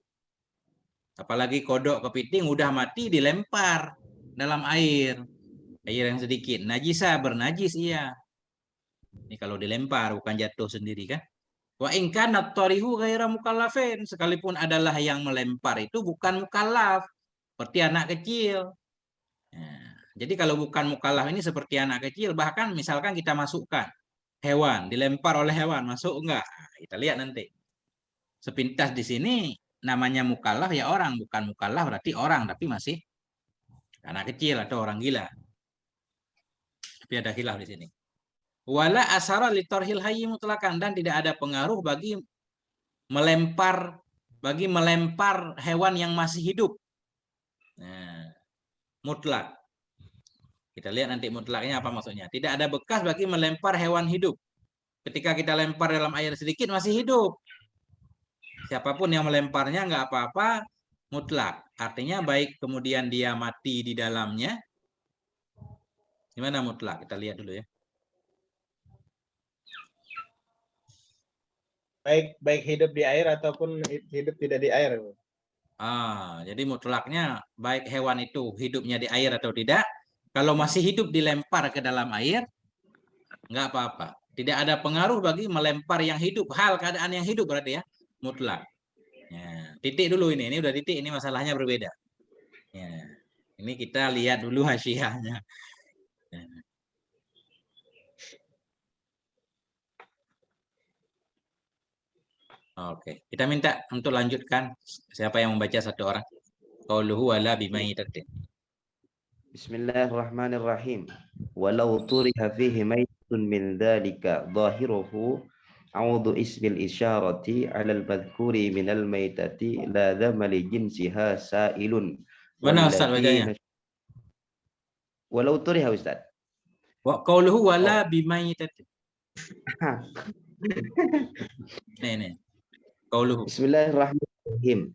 Apalagi kodok, kepiting udah mati dilempar dalam air. Air yang sedikit. Najisa, bernajis iya. Ini kalau dilempar bukan jatuh sendiri kan. Wa in kana tarihu ghaira mukallafin, sekalipun adalah yang melempar itu bukan mukallaf, seperti anak kecil. Nah, jadi kalau bukan mukallaf ini seperti anak kecil, bahkan misalkan kita masukkan hewan, dilempar oleh hewan, masuk enggak? Nah, kita lihat nanti. Sepintas di sini namanya mukallaf ya orang, bukan mukallaf berarti orang tapi masih anak kecil atau orang gila. Tapi ada khilaf di sini. Wala asara litorhil hayyi mutlakan, dan tidak ada pengaruh bagi melempar hewan yang masih hidup. Nah, mutlak. Kita lihat nanti mutlaknya apa maksudnya. Tidak ada bekas bagi melempar hewan hidup. Ketika kita lempar dalam air sedikit masih hidup. Siapapun yang melemparnya nggak apa-apa, mutlak. Artinya baik kemudian dia mati di dalamnya Gimana mutlak? Kita lihat dulu ya. Baik hidup di air ataupun hidup tidak di air. Jadi mutlaknya baik hewan itu hidupnya di air atau tidak, kalau masih hidup dilempar ke dalam air, nggak apa-apa. Tidak ada pengaruh bagi melempar yang hidup, hal keadaan yang hidup berarti ya, mutlak. Ya, titik dulu ini udah titik, ini masalahnya berbeda. Ya, ini kita lihat dulu hasyiahnya. Ya. Oke, kita minta untuk lanjutkan. Siapa yang membaca satu orang? Qauluhu wala bimaitatin. Bismillahirrahmanirrahim. Walau turiha fihi maitun min dzalika zahiruhu a'udhu isbil isyarati 'alal madhkuri minal maitati la dzamali jinsiha sa'ilun. Mana Ustaz bacanya? Walau turiha Ustaz. Wa qauluhu wala bimaitatin. Nih. Qauluhu. Bismillahirrahmanirrahim.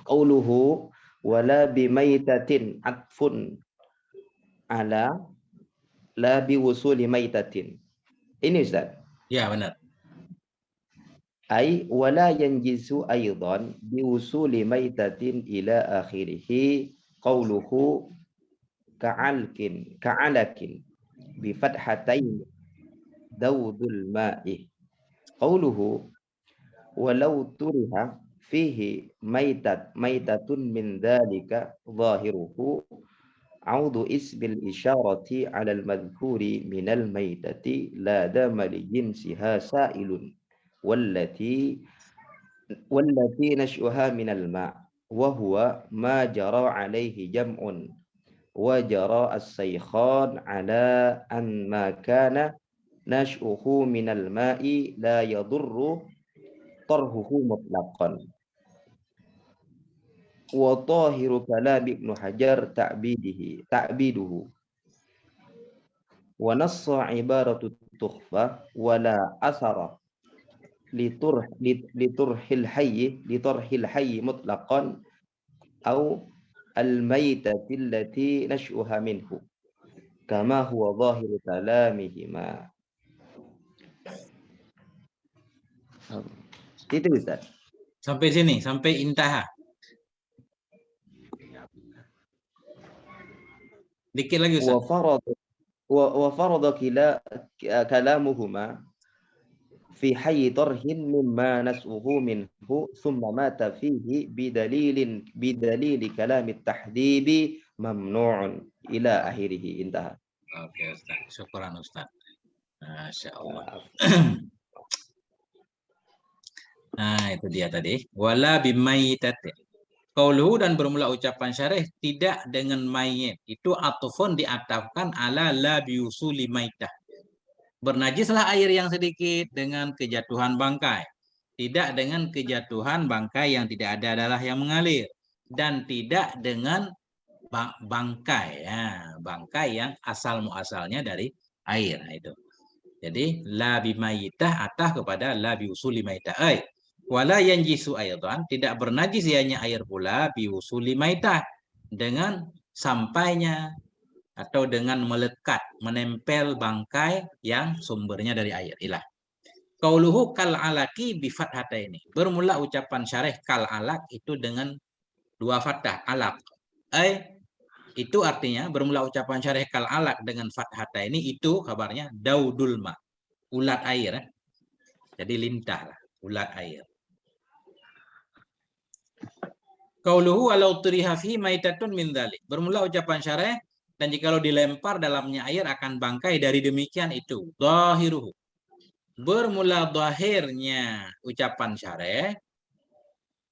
Qauluhu wala bimaitatin atfun ala la biwusuli maitatin. Ini Ustaz. Ya, benar. Ai wala yanjisu aidan biwusuli maitatin ila akhirih. Qauluhu ka'alakin bi fathatain dawdul ma'i. Qauluhu walau turiha fihi maitatun min dzalika zahiruhu a'udhu isbil isyarati 'alal madhkuri minal maitati la dama li jinsiha sa'ilun wallati nash'uha minal ma' wa huwa ma jara 'alaihi jam'un wa jara as-saykhan 'ala an ma kana nash'uhu minal ma'i la yadurru tarhuhu mutlaqan. Wa tahiru kalam Ibnu Hajar ta'biduhu wa nassa ibaratu tukhfa wa la asara liturhil hayy mutlaqan au al-maitati allati nash'uha minhu kama huwa zahiru kalamihima. Itu Ustaz. Sampai sini, sampai intaha. Dikit lagi Ustaz. Wa farada kalamuhuma fi hayyi tarhin mimma nas'uhu minhu thumma mata fihi bidalili kalamit tahdibi mamnu'un ila akhirih. Intaha. Oke Ustaz, syukuran Ustaz. Masya Allah. Nah, itu dia tadi. Wala bimaitatin. Qauluhu dan bermula ucapan syarih tidak dengan mayit. Itu atufun diatafkan ala la biusuli maitah. Bernajislah air yang sedikit dengan kejatuhan bangkai. Tidak dengan kejatuhan bangkai yang tidak ada darah yang mengalir. Dan tidak dengan bangkai. Ya, bangkai yang asal-muasalnya dari air. Nah, itu. Jadi la bimaitah atah kepada la biusuli maitah. Wala yanjisu aidan, tidak bernajis ianya air pula biusuli maitah, dengan sampainya atau dengan melekat, menempel bangkai yang sumbernya dari air. Ilah. Qauluhu kal alaki bi fathataini. Bermula ucapan syarih kal alak itu dengan dua fathah, alak. Itu artinya bermula ucapan syarih kal alak dengan fathataini itu kabarnya daudul ma, ulat air. Jadi lintah lah, ulat air. Qauluhu walau turiha fi maitatun min dzalik. Bermula ucapan syarih dan jikalau dilempar dalamnya air akan bangkai dari demikian itu. Zahiruhu. Bermula zahirnya ucapan syarih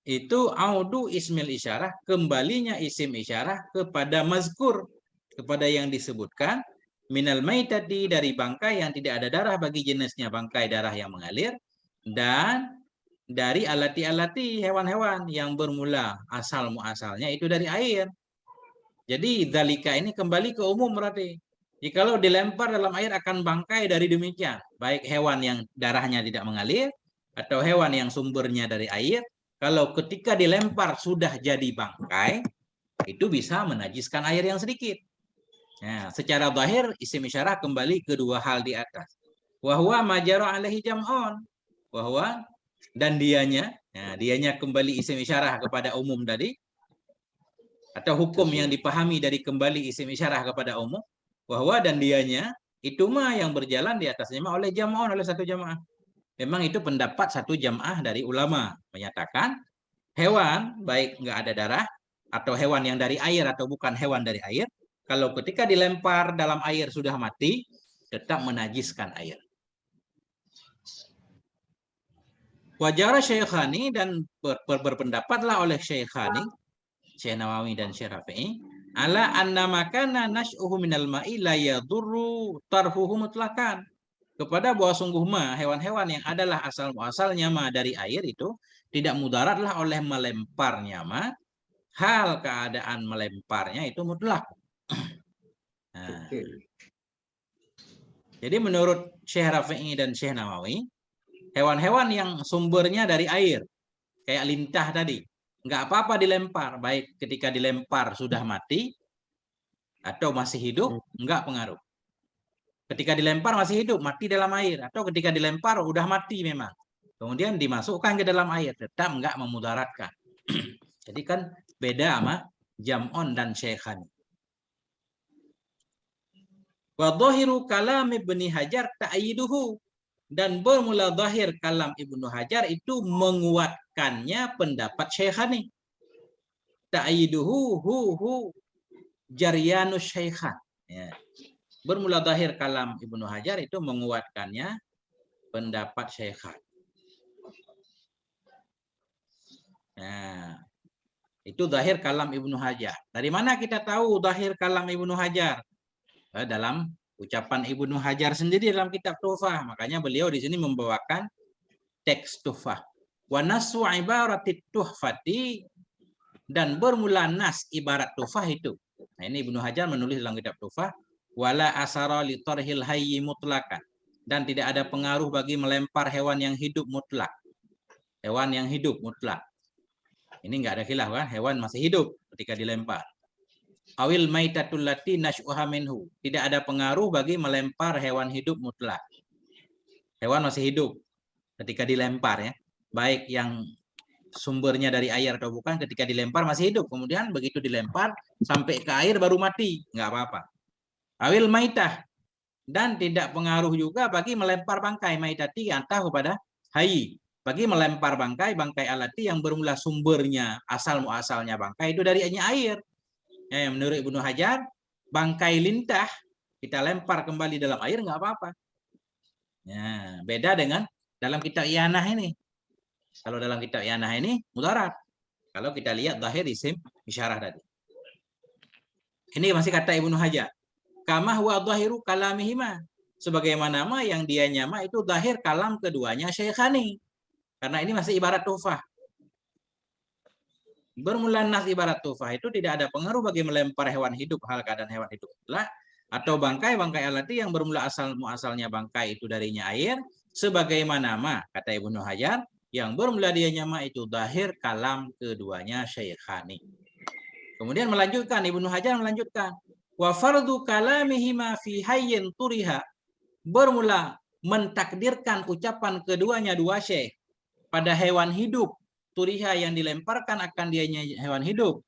itu audu ismil isyarah, kembalinya isim isyarah kepada mazkur, kepada yang disebutkan minal maitati, dari bangkai yang tidak ada darah bagi jenisnya bangkai darah yang mengalir, dan dari alati-alati hewan-hewan yang bermula asal-muasalnya itu dari air. Jadi dzalika ini kembali ke umum berarti. Jikalau dilempar dalam air akan bangkai dari demikian. Baik hewan yang darahnya tidak mengalir atau hewan yang sumbernya dari air. Kalau ketika dilempar sudah jadi bangkai, itu bisa menajiskan air yang sedikit. Nah, secara zahir isim isyarah kembali ke dua hal di atas. Wa huwa ma jara alaihi jam'un. Wa huwa dan dianya, nah, dianya kembali isim isyarah kepada umum tadi, atau hukum yang dipahami dari kembali isim isyarah kepada umum, bahwa dan dianya itu mah yang berjalan di atasnya mah oleh jamaah, oleh satu jamaah. Memang itu pendapat satu jamaah dari ulama menyatakan hewan baik nggak ada darah atau hewan yang dari air atau bukan hewan dari air, kalau ketika dilempar dalam air sudah mati tetap menajiskan air. Wajara Syekhani dan berpendapatlah oleh Syekhani, Syekh Nawawi dan Syekh Rafi'i, ala anna makana nash'uhu minal ma'i la yadurru tarhuhu mutlakan. Kepada bahwa sungguh mah hewan-hewan yang adalah asal-muasalnya mah dari air itu tidak mudaratlah oleh melemparnya mah, hal keadaan melemparnya itu mutlak. Nah, jadi menurut Syekh Rafi'i dan Syekh Nawawi, hewan-hewan yang sumbernya dari air, kayak lintah tadi, nggak apa-apa dilempar, baik ketika dilempar sudah mati atau masih hidup, nggak pengaruh. Ketika dilempar masih hidup, mati dalam air, atau ketika dilempar udah mati memang, kemudian dimasukkan ke dalam air, tetap nggak memudaratkan. Jadi kan beda sama jam'on dan syekhani. Wa dhahiru kalam Ibnu Hajar ta'yiduhu, dan bermula zahir kalam Ibnu Hajar itu menguatkannya pendapat syekhani. Ta'yiduhu hu jaryanus syekhan. Ya. Bermula zahir kalam Ibnu Hajar itu menguatkannya pendapat syekhan. Nah, itu zahir kalam Ibnu Hajar. Dari mana kita tahu zahir kalam Ibnu Hajar? Dalam ucapan Ibnu Hajar sendiri dalam kitab Tuhfah. Makanya beliau di sini membawakan teks Tuhfah. Wa nasu ibaratit tuhfati, dan bermula nas ibarat Tuhfah itu. Nah, ini Ibnu Hajar menulis dalam kitab Tuhfah, wala asara li tarhil hayyi mutlakan, dan tidak ada pengaruh bagi melempar hewan yang hidup mutlak. Hewan yang hidup mutlak. Ini enggak ada khilaf kan? Hewan masih hidup ketika dilempar. Awil maitatul lati nash'uha minhu. Tidak ada pengaruh bagi melempar hewan hidup mutlak. Hewan masih hidup ketika dilempar ya. Baik yang sumbernya dari air atau bukan, ketika dilempar masih hidup. Kemudian begitu dilempar sampai ke air baru mati, nggak apa-apa. Awil maitah, dan tidak pengaruh juga bagi melempar bangkai maitati antah kepada hayi. Bagi melempar bangkai alati yang bermula sumbernya asal-muasalnya bangkai itu dari air. Ya, menurut Ibnu Hajar, bangkai lintah kita lempar kembali dalam air nggak apa-apa. Ya, beda dengan dalam kitab Iyanah ini. Kalau dalam kitab Iyanah ini mudarat. Kalau kita lihat zahir isim isyarah tadi. Ini masih kata Ibnu Hajar. Kama huwa zahiru kalamihima. Sebagaimana ma yang dia nyama itu zahir kalam keduanya syekhani. Karena ini masih ibarat Tuhfah. Bermula nas ibarat Tuhfah itu tidak ada pengaruh bagi melempar hewan hidup, hal keadaan hewan hidup lah, atau bangkai alati yang bermula muasalnya bangkai itu darinya air, sebagaimana ma kata Ibnu Hajar yang bermula dia nyama itu zahir kalam keduanya syekhani. Kemudian melanjutkan Ibnu Hajar melanjutkan, wa fardu kalamihima fi hayyin turiha, bermula mentakdirkan ucapan keduanya dua syekh pada hewan hidup, turiha yang dilemparkan akan dianya hewan hidup.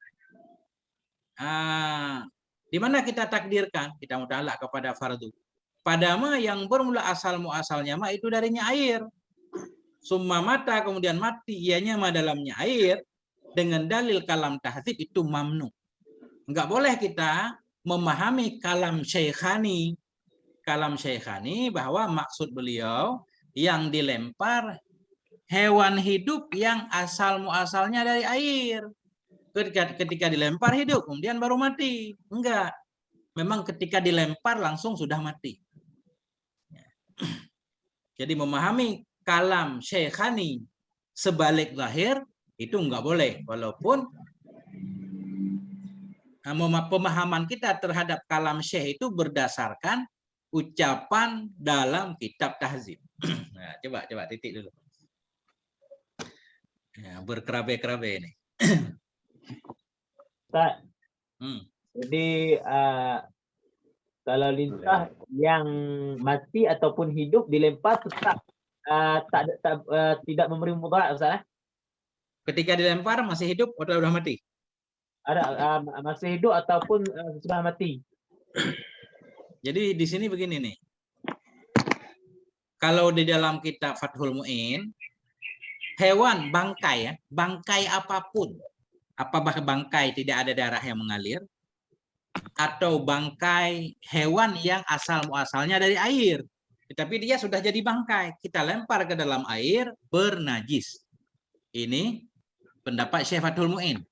Di mana kita takdirkan? Kita muta'alaq kepada fardu. Pada ma yang bermula asal muasalnya ma itu darinya air. Summa mata, kemudian mati ianya ma dalamnya air, dengan dalil kalam tahdzib itu mamnu. Enggak boleh kita memahami kalam syekhani bahwa maksud beliau yang dilempar hewan hidup yang asal muasalnya dari air. Ketika dilempar hidup, kemudian baru mati. Enggak. Memang ketika dilempar langsung sudah mati. Jadi memahami kalam syekhani sebalik zahir itu enggak boleh. Walaupun pemahaman kita terhadap kalam syekh itu berdasarkan ucapan dalam kitab tahzib. Nah, coba titik dulu. Ya, berkerabe-kerabe ini. Ustaz, jadi Kalau lintah yang mati ataupun hidup dilempar tetap tidak memberi mudarat, Ustaz. Ketika dilempar masih hidup atau udah mati? Ada masih hidup ataupun sudah mati. Jadi di sini begini nih. Kalau di dalam kitab Fathul Mu'in, hewan bangkai ya, bangkai apapun, apakah bangkai tidak ada darah yang mengalir, atau bangkai hewan yang asal muasalnya dari air, tetapi dia sudah jadi bangkai, kita lempar ke dalam air bernajis. Ini pendapat Syekh Fathul Mu'in.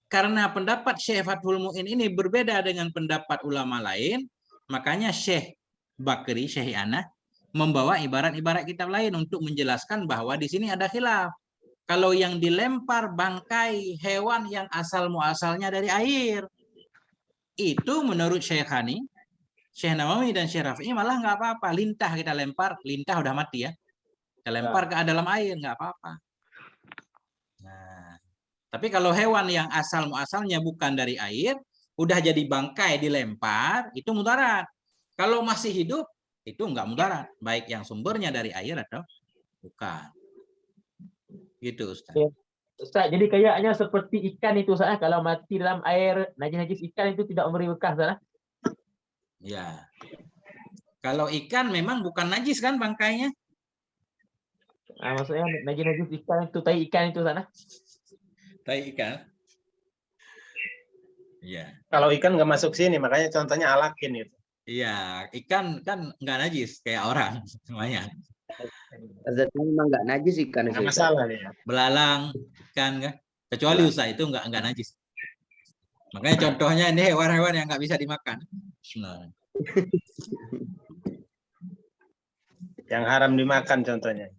Karena pendapat Syekh Fathul Mu'in ini berbeda dengan pendapat ulama lain, makanya Syekh Bakri, Syekh Ana membawa ibarat-ibarat kitab lain untuk menjelaskan bahwa di sini ada khilaf. Kalau yang dilempar bangkai hewan yang asal muasalnya dari air, itu menurut Syekh Hani, Syekh Nawawi dan Syekh Rafi'i malah nggak apa-apa. Lintah kita lempar, lintah udah mati ya. Kita lempar ke dalam air nggak apa-apa. Nah, tapi kalau hewan yang asal muasalnya bukan dari air, udah jadi bangkai dilempar, itu mudarat. Kalau masih hidup, itu enggak mudarat. Baik yang sumbernya dari air atau bukan. Gitu, Ustaz. Ustaz, jadi kayaknya seperti ikan itu, Ustaz. Kalau mati dalam air, najis-najis ikan itu tidak memberi bekas, Ustaz. Ya. Kalau ikan memang bukan najis kan bangkainya? Maksudnya najis-najis ikan itu, tai ikan itu, Ustaz. Tai ikan. Iya. Kalau ikan nggak masuk sini, makanya contohnya alakin itu. Iya, ikan kan nggak najis kayak orang semuanya. Zat memang nggak najis ikan itu. Nggak masalah nih. Belalang ikan kan, kecuali usah itu nggak najis. Makanya contohnya ini hewan-hewan yang nggak bisa dimakan. Nah. Yang haram dimakan contohnya.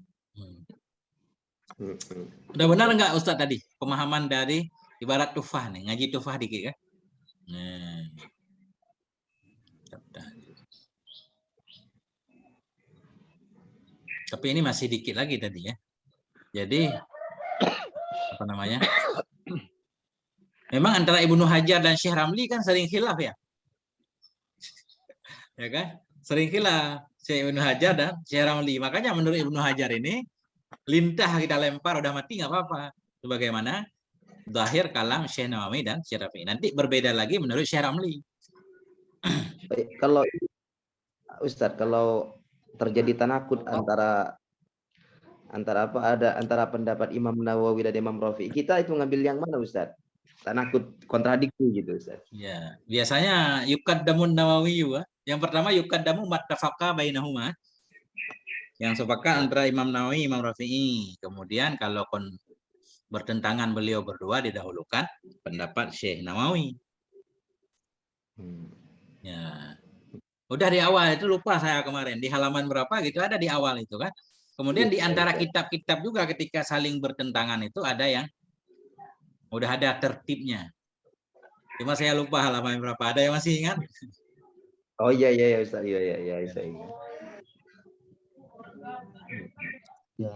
Udah benar nggak Ustadz tadi pemahaman dari ibarat tufah nih, ngaji tufah dikit kan? Nah. Tapi ini masih dikit lagi tadi ya. Jadi apa namanya? Memang antara Ibnu Hajar dan Syekh Ramli kan sering khilaf ya. Ya kan? Sering khilaf Syekh Ibnu Hajar dan Syekh Ramli. Makanya menurut Ibnu Hajar ini lintah kita lempar udah mati nggak apa-apa. Sebagaimana zahir kalam Syekh Nawawi dan Syekh Rafi'i. Nanti berbeda lagi menurut Syekh Ramli. Kalau Ustadz, kalau terjadi tanakut antara antara pendapat Imam Nawawi dan Imam Rafi'i, kita itu ngambil yang mana, Ustadz? Tanakut kontradiksi gitu, Ustadz. Ya, biasanya yuqaddamun Nawawi ya. Yang pertama yuqaddamu mattafaqa bainahuma. Yang sepakat antara Imam Nawawi, Imam Rafi'i. Kemudian kalau bertentangan beliau berdua didahulukan pendapat Syekh Nawawi. Ya. Udah di awal itu lupa saya kemarin di halaman berapa gitu ada di awal itu kan. Kemudian di antara kitab-kitab juga ketika saling bertentangan itu ada yang udah ada tertibnya. Cuma saya lupa halaman berapa. Ada yang masih ingat? Oh iya Ustaz. Iya saya ingat. Ya.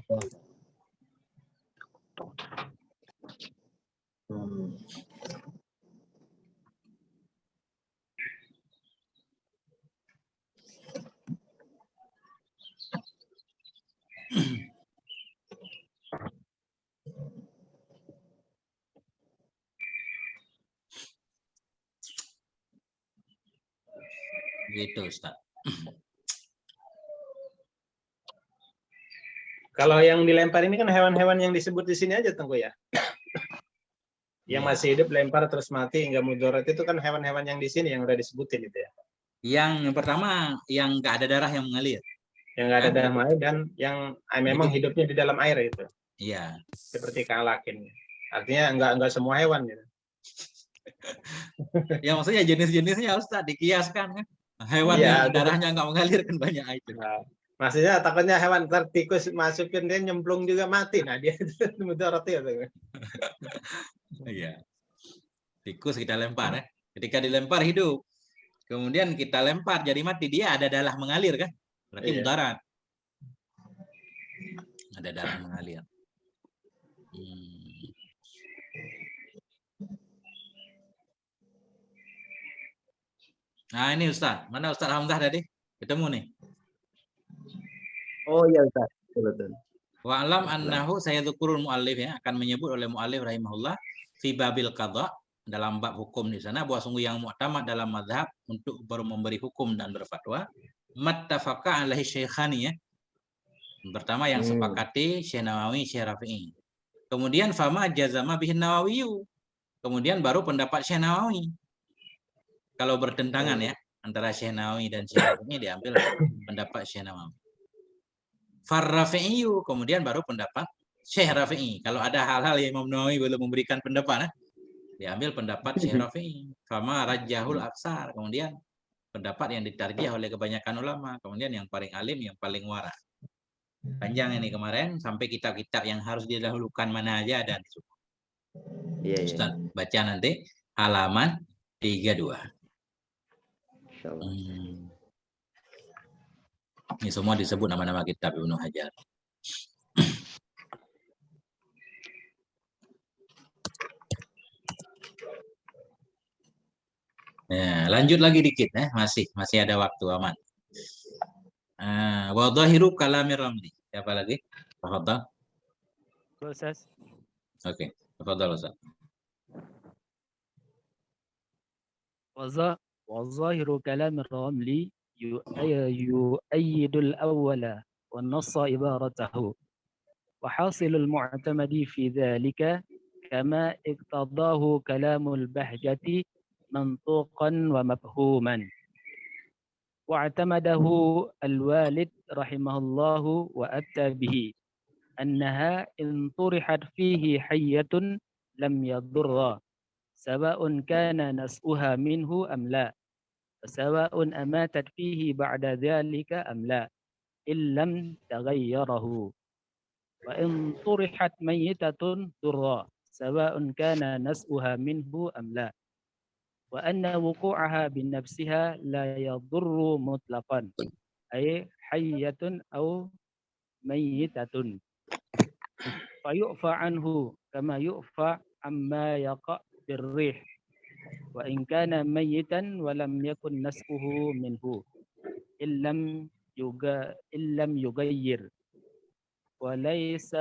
Gitu, Ustaz. Kalau yang dilempar ini kan hewan-hewan yang disebut di sini aja, Tengku ya. Yang masih hidup lempar terus mati nggak mudarat itu kan hewan-hewan yang di sini yang udah disebutin itu ya. Yang pertama yang nggak ada darah yang mengalir. Yang nggak ada darah mengalir dan yang memang hidupnya di dalam air itu. Iya. Seperti kalakin. Artinya nggak semua hewan gitu. Ya maksudnya jenis-jenisnya Ustaz dikiaskan kan. Hewan ya, yang darahnya nggak mengalir kan banyak itu. Nah, maksudnya takutnya hewan tertikus masukin dia nyemplung juga mati. Nah dia itu mudarat ya. Iya. Tikus kita lempar ya. Ketika dilempar hidup. Kemudian kita lempar jadi mati, dia ada darah mengalir kan? Berarti mudarat. Ada darah mengalir. Nah ini Ustaz, mana Ustaz Hamzah tadi? Ketemu nih. Oh iya Ustaz. Betul. Wa'lam annahu sayadzukurul muallif ya, akan menyebut oleh muallif rahimahullah fi babil qadha, dalam bab hukum di sana, bahwa sungguh yang mu'tamad dalam mazhab untuk baru memberi hukum dan berfatwa mattafaqa alaihi syaikhani ya. Pertama yang sepakati Syekh Nawawi, Syekh Rafi'i. Kemudian fama jazama bihin Nawawiyu. Kemudian baru pendapat Syekh Nawawi. Kalau bertentangan ya antara Syekh Nawawi dan Syekh Rafi'i, diambil pendapat Syekh Nawawi. Farrafi'iyu, kemudian baru pendapat Syekh Rafi'i. Kalau ada hal-hal yang Imam Nawawi belum memberikan pendapat, diambil pendapat Syekh Rafi'i. Fama rajahul aksar, kemudian pendapat yang ditarjih oleh kebanyakan ulama, kemudian yang paling alim, yang paling wara. Panjang ini kemarin, sampai kitab-kitab yang harus didahulukan mana aja dan Iya, iya. Ustaz baca nanti halaman 32. Insyaallah. Ini semua disebut nama-nama kitab Ibnu Hajar. Ya, lanjut lagi dikit ya, masih ada waktu aman. Wa dhahiru kalamir Ramli. Siapa lagi? Tafadhal. Ustaz. Oke, tafadhal Ustaz. وظاهر كلام الرملي يؤيد الأول والنص عبارته وحاصل المعتمد في ذلك كما اقتضاه كلام البهجة منطوقا ومفهوما واعتمده الوالد رحمه الله وأتى به أنها إن طرحت فيه حية لم يضر سواء كان نسؤها منه أم لا سواء أماتت فيه بعد ذلك أم لا إن لم تغيره وإن طرحت ميتة ضرا سواء كان نسؤها منه أم لا وأن وقوعها بنفسها لا يضر مطلقا أي حية أو ميتة فيؤفى عنه كما يؤفى عما يقع بالريح وإن كان ميتا ولم يكن نسؤه منه إن لم يغير وليس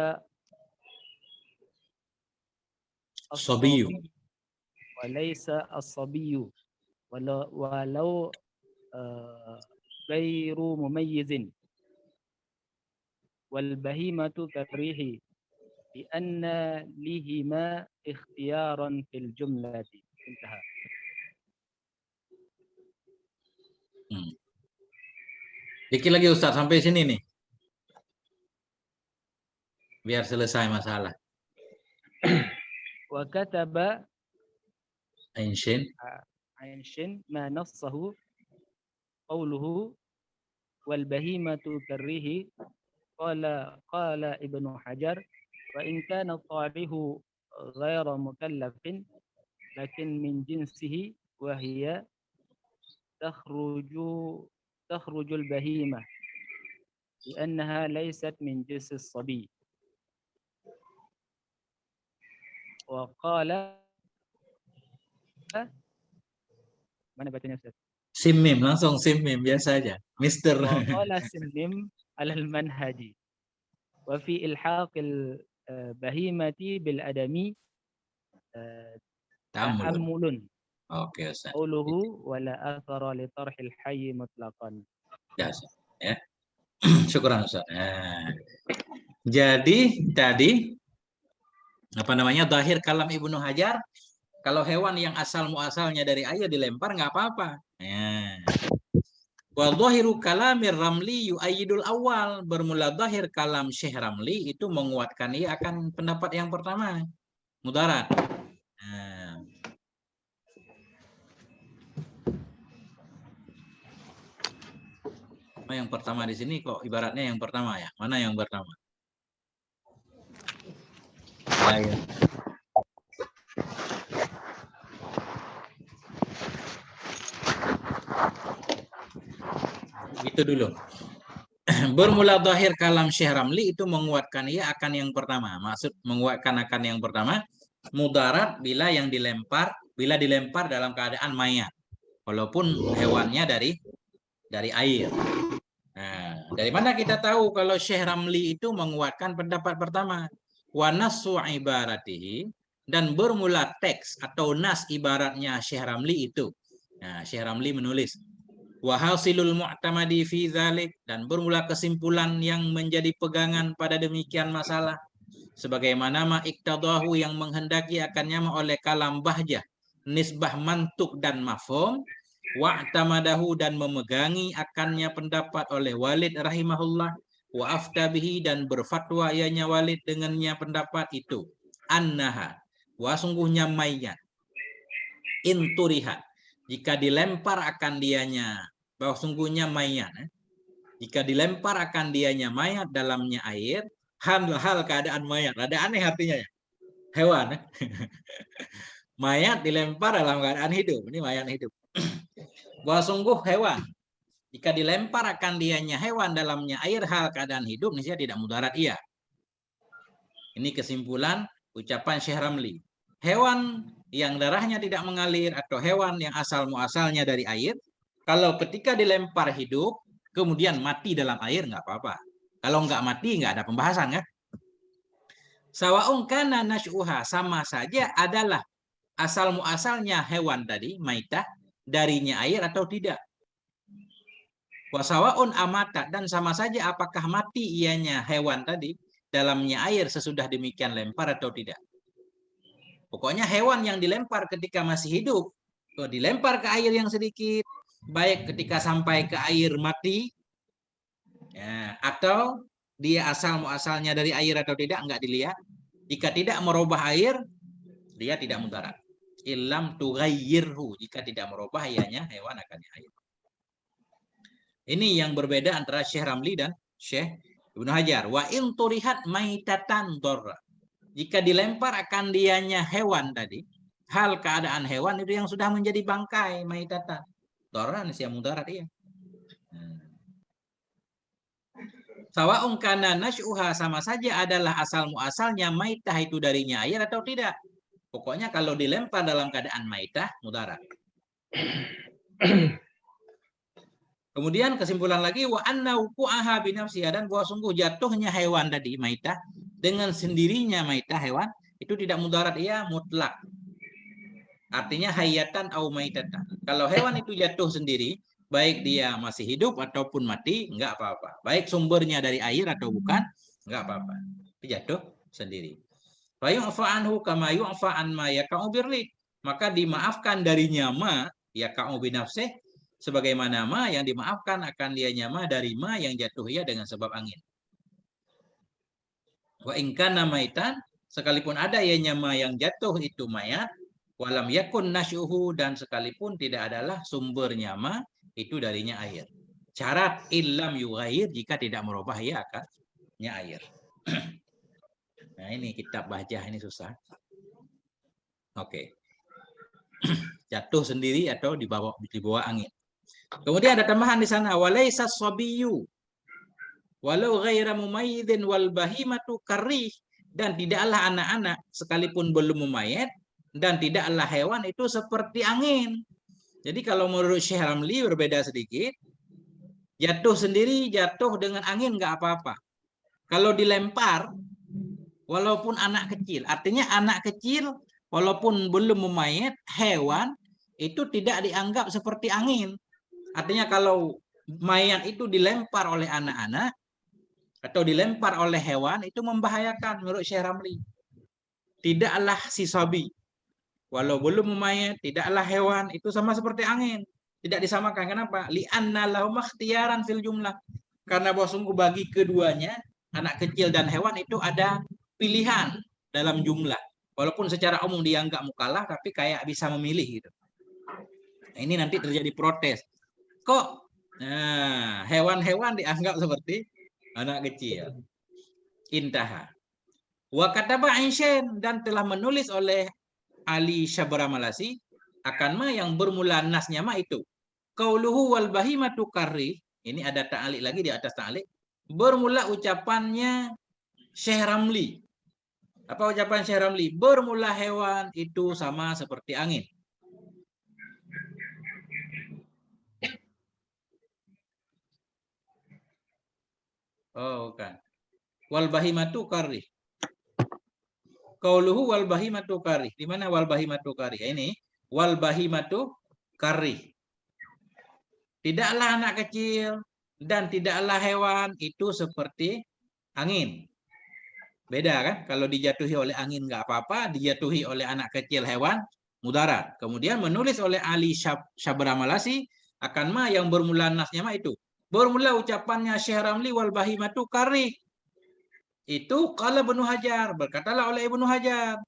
الصبي ولو غير مميز والبهيمة كالريح لأن لهما اختيارا في الجملة انتهى. Dikit lagi Ustaz sampai sini nih. Biar selesai masalah. وكتب Ainshin ما نصه قوله والبهيمة كالريح قال ابن حجر وإن كان طاره غير مكلف لكن من جنسه وهي تخرج البهيمة لأنها ليست من جنس الصبي وقال mana bacanya Ustaz? Simim, langsung simim biasa aja. Mister. وقال سلم على المنهج وفي إلحاق البهيمة بالأدمي تأمل. Oke Ustaz. قوله ولا أثر لطرح الحي مطلقا. Ya. Syukuran Ustaz. Jadi tadi zahir kalam Ibnu Hajar, kalau hewan yang asal muasalnya dari air dilempar nggak apa-apa. Wa dhahiru kalamir Ramli yu'ayyidul awal, bermula zahir kalam Syekh Ramli itu menguatkan ia akan pendapat yang pertama, mudarat. Yang pertama di sini kok ibaratnya yang pertama ya? Mana yang pertama? Ya. Itu dulu. Bermula zahir kalam Syekh Ramli itu menguatkan ia akan yang pertama. Maksud menguatkan akan yang pertama, mudarat bila dilempar dalam keadaan mayat. walaupun hewannya dari air. Nah, dari mana kita tahu kalau Syekh Ramli itu menguatkan pendapat pertama? Wa nasu ibaratihi, dan bermula teks atau nas ibaratnya Syekh Ramli itu. Nah, Syekh Ramli menulis wa hasilul mu'tamadi fi dzalik, dan bermula kesimpulan yang menjadi pegangan pada demikian masalah sebagaimana ma iktadahu yang menghendaki akannya oleh kalam bahjah, nisbah mantuk dan mafhum, wa'tamadahu dan memegangi akannya pendapat oleh Walid rahimahullah, wa aftabihi dan berfatwa ianya Walid dengannya pendapat itu, annaha wa sungguhnya mayat inturihat jika dilempar akan dianya, bahwa sungguhnya mayat jika dilempar akan dianya mayat dalamnya air, hal keadaan mayat, ada aneh artinya ya, hewan mayat dilempar dalam keadaan hidup, ini mayat hidup. Bahwa sungguh hewan jika dilempar akan dianya hewan dalamnya air hal keadaan hidup, niscaya tidak mudarat ia. Ini kesimpulan ucapan Syekh Ramli. Hewan yang darahnya tidak mengalir atau hewan yang asal muasalnya dari air, kalau ketika dilempar hidup kemudian mati dalam air nggak apa-apa. Kalau nggak mati nggak ada pembahasan kan? Sawa'un kana nasyuha, sama saja adalah asal muasalnya hewan tadi maitah darinya air atau tidak. Wasawaun amata, dan sama saja apakah mati ianya hewan tadi dalamnya air sesudah demikian lempar atau tidak. Pokoknya hewan yang dilempar ketika masih hidup, dilempar ke air yang sedikit, baik ketika sampai ke air mati, ya, atau dia asal muasalnya dari air atau tidak, enggak dilihat. Jika tidak merubah air, dia tidak mudarat. Illam tughayyirhu, jika tidak merubah ianya hewan akannya air. Ini yang berbeda antara Syekh Ramli dan Syekh Ibnu Hajar. Wa in turihat maitatan dorra. Jika dilempar akan dianya hewan tadi, hal keadaan hewan itu yang sudah menjadi bangkai maitatan. Dorra nisya mudarat iya. Sawa'un kana nasyuha, sama saja adalah asal muasalnya maitah itu darinya air atau tidak. Pokoknya kalau dilempar dalam keadaan maitah mudarat. Kemudian kesimpulan lagi wa anna wuqu'aha binafsiha, dan bahwa sungguh jatuhnya hewan tadi maitah dengan sendirinya maitah hewan itu tidak mudarat ia mutlak. Artinya hayatan au maitatan. Kalau hewan itu jatuh sendiri, baik dia masih hidup ataupun mati, enggak apa-apa. Baik sumbernya dari air atau bukan, enggak apa-apa. Itu jatuh sendiri. Fa yu'fa anhu kama yu'fa an ma yaka'u birlik. Maka dimaafkan darinya ma yaka'u binafsih, sebagaimana ma yang dimaafkan akan dia nyama dari ma yang jatuh ia dengan sebab angin. Wa in kana maitan, sekalipun ada ia nyama yang jatuh itu mayat, walam yakun nasyuhu, dan sekalipun tidak adalah sumber nyama itu darinya air. Syarat illam yughayyir, jika tidak merubah ia akannya air. Nah ini kitab bahjah ini susah. Oke. Jatuh sendiri atau di bawah angin. Kemudian ada tambahan di sana, walaisa sabiyyu walau ghaira mumayyidin wal bahimatu karih, dan tidaklah anak-anak sekalipun belum mumayyid, dan tidaklah hewan itu seperti angin. Jadi kalau menurut Syekh Ramli berbeda sedikit, jatuh sendiri, jatuh dengan angin nggak apa-apa. Kalau dilempar, walaupun anak kecil, artinya anak kecil walaupun belum mumayyid, hewan itu tidak dianggap seperti angin. Artinya kalau mayat itu dilempar oleh anak-anak atau dilempar oleh hewan, itu membahayakan menurut Syekh Ramli. Tidaklah si sabi, walau belum mayat, tidaklah hewan, itu sama seperti angin. Tidak disamakan. Kenapa? Li'anna lahum ikhtiyaran fil jumlah. Karena bahwa sungguh bagi keduanya, anak kecil dan hewan itu ada pilihan dalam jumlah. Walaupun secara umum dia nggak mukalah, tapi kayak bisa memilih gitu. Nah, ini nanti terjadi protes. Kok hewan-hewan dianggap seperti anak kecil? Intaha. Wa kataba Aisyah, dan telah menulis oleh Ali Syabra Malasi akan ma yang bermula nasnya ma itu. Qauluhu wal bahimatu karri. Ini ada ta'alik lagi di atas ta'alik. Bermula ucapannya Syekh Ramli. Apa ucapan Syekh Ramli? Bermula hewan itu sama seperti angin. Oh, bukan. Wal bahimatu karih. Qauluhu wal bahimatu karih. Di mana wal bahimatu karih? Ini wal bahimatu karih. Tidaklah anak kecil dan tidaklah hewan itu seperti angin. Beda kan? Kalau dijatuhi oleh angin nggak apa-apa, dijatuhi oleh anak kecil hewan mudarat. Kemudian menulis oleh Ali Syabra Malasi akan ma yang bermula nasnya ma itu. Bermula ucapannya Syekh Ramli wal bahimatu karih. Itu qala Ibnu Hajar, berkatalah oleh Ibnu Hajar.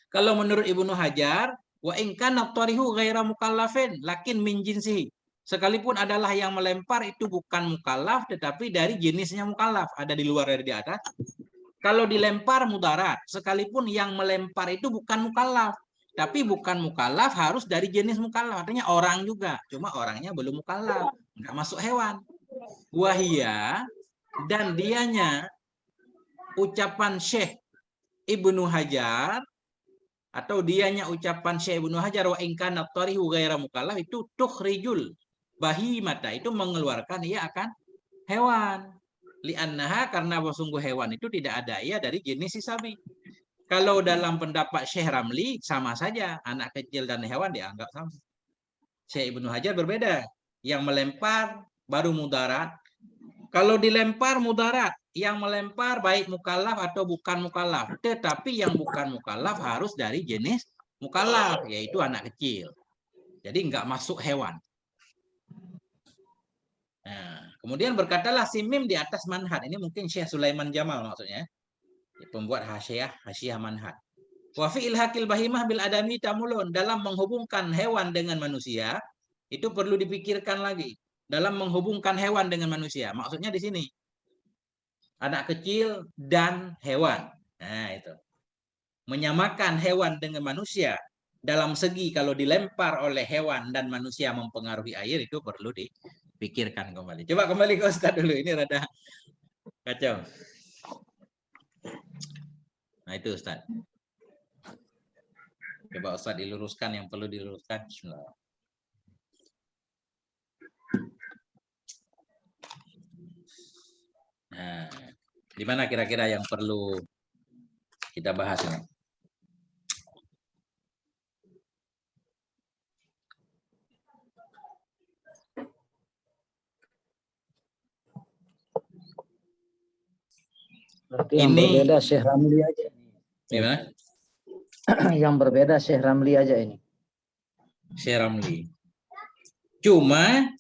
Kalau menurut Ibnu Hajar, wa in kana tarihu ghaira mukallafin lakin min jinsihi. Sekalipun adalah yang melempar itu bukan mukallaf tetapi dari jenisnya mukallaf, ada di luar dari di atas. Kalau dilempar mudarat, sekalipun yang melempar itu bukan mukallaf, tapi bukan mukallaf harus dari jenis mukallaf, artinya orang juga, cuma orangnya belum mukallaf, nggak masuk hewan. Wahia dan dianya ucapan Syekh Ibnu Hajar atau dianya ucapan Syekh Ibnu Hajar wa in kana tarihu ghaira mukallaf itu tukhrijul bahimata, itu mengeluarkan ia akan hewan. Li'annaha karena sungguh hewan itu tidak ada ia dari jenis sabi. Kalau dalam pendapat Syekh Ramli sama saja, anak kecil dan hewan dianggap sama. Syekh Ibnu Hajar berbeda. Yang melempar baru mudarat. Kalau dilempar mudarat, yang melempar baik mukallaf atau bukan mukallaf. Tetapi yang bukan mukallaf harus dari jenis mukallaf, yaitu anak kecil. Jadi enggak masuk hewan. Nah, kemudian berkatalah si mim di atas manhad. Ini mungkin Syekh Sulaiman Jamal maksudnya. Pembuat hasyiah manhad. Wa fi ilhaqil bahimah bil adami tamulun, dalam menghubungkan hewan dengan manusia itu perlu dipikirkan lagi. Dalam menghubungkan hewan dengan manusia, maksudnya di sini anak kecil dan hewan. Nah, itu. Menyamakan hewan dengan manusia dalam segi kalau dilempar oleh hewan dan manusia mempengaruhi air itu perlu dipikirkan kembali. Coba kembali ke Ustaz dulu, ini rada kacau. Nah, itu Ustaz. Coba Ustaz diluruskan yang perlu diluruskan. Bismillah. Nah, di mana kira-kira yang perlu kita bahas ini? Berarti yang berbeda Syekh Ramli aja. Gimana? Yang berbeda Syekh Ramli aja ini. Syekh Ramli. Cuma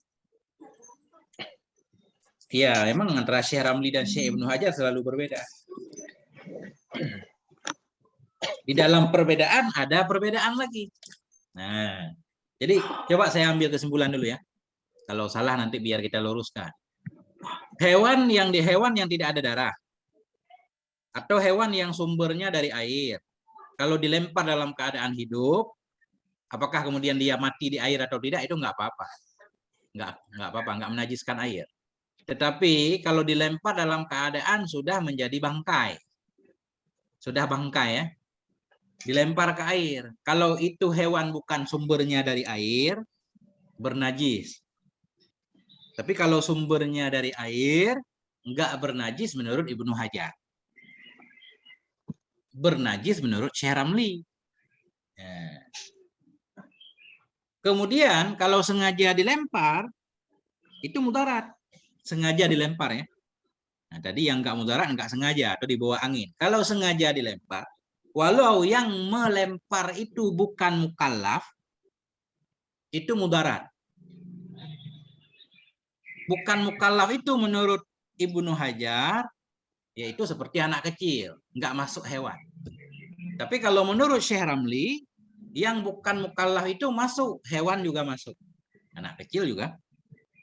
ya, memang antara Syekh Ramli dan Syekh Ibnu Hajar selalu berbeda. Di dalam perbedaan ada perbedaan lagi. Nah, jadi coba saya ambil kesimpulan dulu ya. Kalau salah nanti biar kita luruskan. Hewan yang tidak ada darah atau hewan yang sumbernya dari air. Kalau dilempar dalam keadaan hidup, apakah kemudian dia mati di air atau tidak itu nggak apa-apa. Nggak apa-apa, nggak menajiskan air. Tetapi kalau dilempar dalam keadaan sudah menjadi bangkai. Sudah bangkai ya. Dilempar ke air. Kalau itu hewan bukan sumbernya dari air, bernajis. Tapi kalau sumbernya dari air, enggak bernajis menurut Ibnu Hajar. Bernajis menurut Syekh Ramli. Ya. Kemudian kalau sengaja dilempar, itu mudarat. Sengaja dilempar ya. Nah, tadi yang enggak mudarat enggak sengaja atau dibawa angin. Kalau sengaja dilempar, walau yang melempar itu bukan mukallaf, itu mudarat. Bukan mukallaf itu menurut Ibnu Hajar, yaitu seperti anak kecil, enggak masuk hewan. Tapi kalau menurut Syekh Ramli, yang bukan mukallaf itu masuk, hewan juga masuk. Anak kecil juga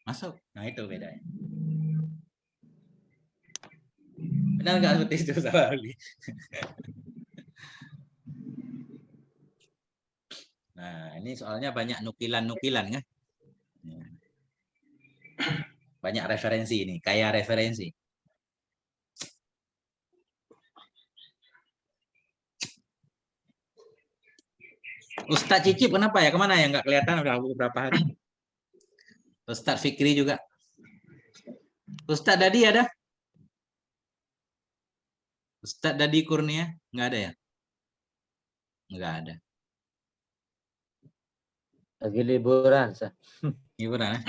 masuk. Nah, itu bedanya. Benar nggak seperti itu, Syekh Ramli? Nah, ini soalnya banyak nukilan-nukilan kan. Banyak referensi ini, kaya referensi. Ustadz Cicip kenapa ya? Kemana ya? Nggak kelihatan udah beberapa hari. Ustadz Fikri juga. Ustadz Dadi ada? Ustadz Dadi Kurnia? Nggak ada ya? Nggak ada. Lagi liburan, Ustaz. Liburan.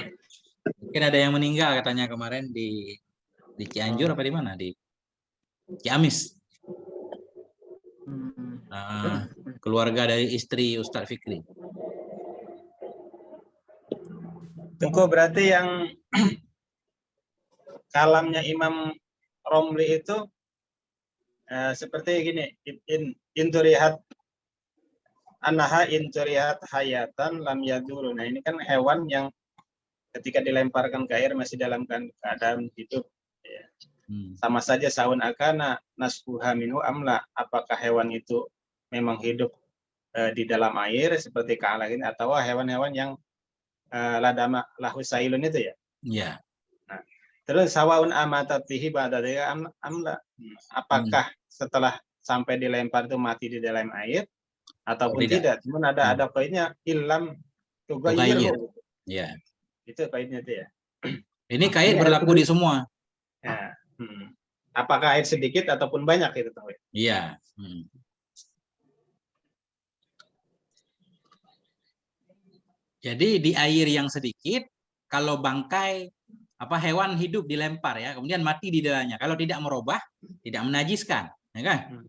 Mungkin ada yang meninggal katanya kemarin di Cianjur apa di mana? Di Ciamis. Keluarga dari istri Ustadz Fikri. Tunggu, berarti yang kalamnya Imam Romli itu seperti gini, inturihat anaha inturihat hayatan lam yaduru. Nah, ini kan hewan yang ketika dilemparkan ke air masih dalam keadaan hidup. Ya. Sama saja saun akana nasbuha minhu amla. Apakah hewan itu memang hidup di dalam air seperti ka'ala ini, atau hewan-hewan yang ladama lahu sailun itu ya? Iya. Nah, terus sawaun amatatihi ba'dadika amla. Apakah setelah sampai dilempar itu mati di dalam air ataupun tidak? Cuman ada poinnya ilam tughayyir. Ya. Itu poinnya itu ya. Ini kait berlaku di semua. Ya. Apakah air sedikit ataupun banyak itu tahu? Iya. Jadi di air yang sedikit, kalau bangkai hewan hidup dilempar ya, kemudian mati di dalamnya. Kalau tidak merubah, tidak menajiskan, ya kan?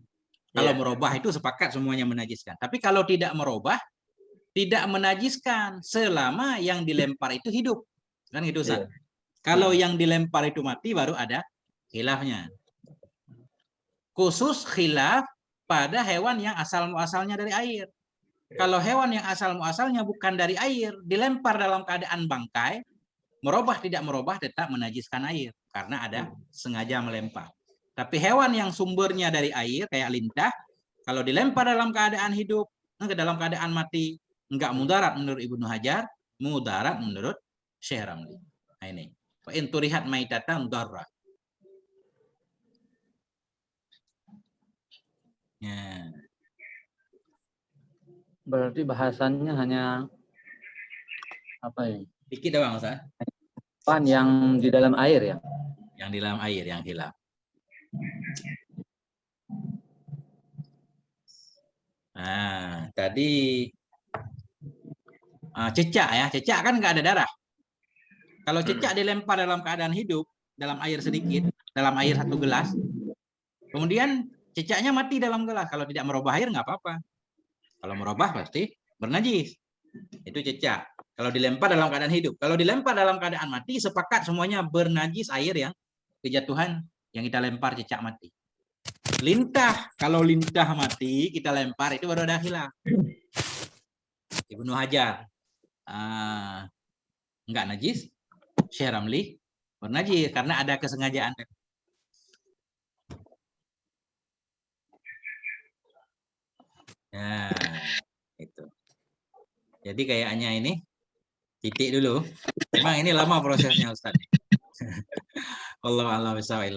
Kalau merubah itu sepakat semuanya menajiskan. Tapi kalau tidak merubah, tidak menajiskan selama yang dilempar itu hidup, kan gitu, Ustaz? Kalau yang dilempar itu mati, baru ada khilafnya. Khusus khilaf pada hewan yang asal-muasalnya dari air. Kalau hewan yang asal-muasalnya bukan dari air, dilempar dalam keadaan bangkai, merubah tidak merubah tetap menajiskan air karena ada sengaja melempar. Tapi hewan yang sumbernya dari air kayak lintah, kalau dilempar dalam keadaan hidup, dalam keadaan mati, enggak mudarat menurut Ibnu Hajar, mudarat menurut Syekh Ramli. Nah ini, fa in turihat maitatan darra. Ya. Berarti bahasannya hanya apa ya? Dikit doang, Ustaz. Yang di dalam air ya? Yang di dalam air yang hilaf. Nah, tadi cecak ya, cecak kan nggak ada darah. Kalau cecak dilempar dalam keadaan hidup, dalam air sedikit, dalam air 1 gelas, kemudian cecaknya mati dalam gelas. Kalau tidak merubah air nggak apa-apa. Kalau merubah pasti bernajis. Itu cecak. Kalau dilempar dalam keadaan hidup. Kalau dilempar dalam keadaan mati, sepakat semuanya bernajis air yang kejatuhan yang kita lempar cecak mati. Lintah, kalau lintah mati kita lempar itu baru ada khilaf. Ibnu Hajar enggak najis, Syekh Ramli bernajis karena ada kesengajaan. Ya, itu. Jadi kayaknya ini titik dulu. Memang ini lama prosesnya, Ustaz. Wallahu a'lam bishawab.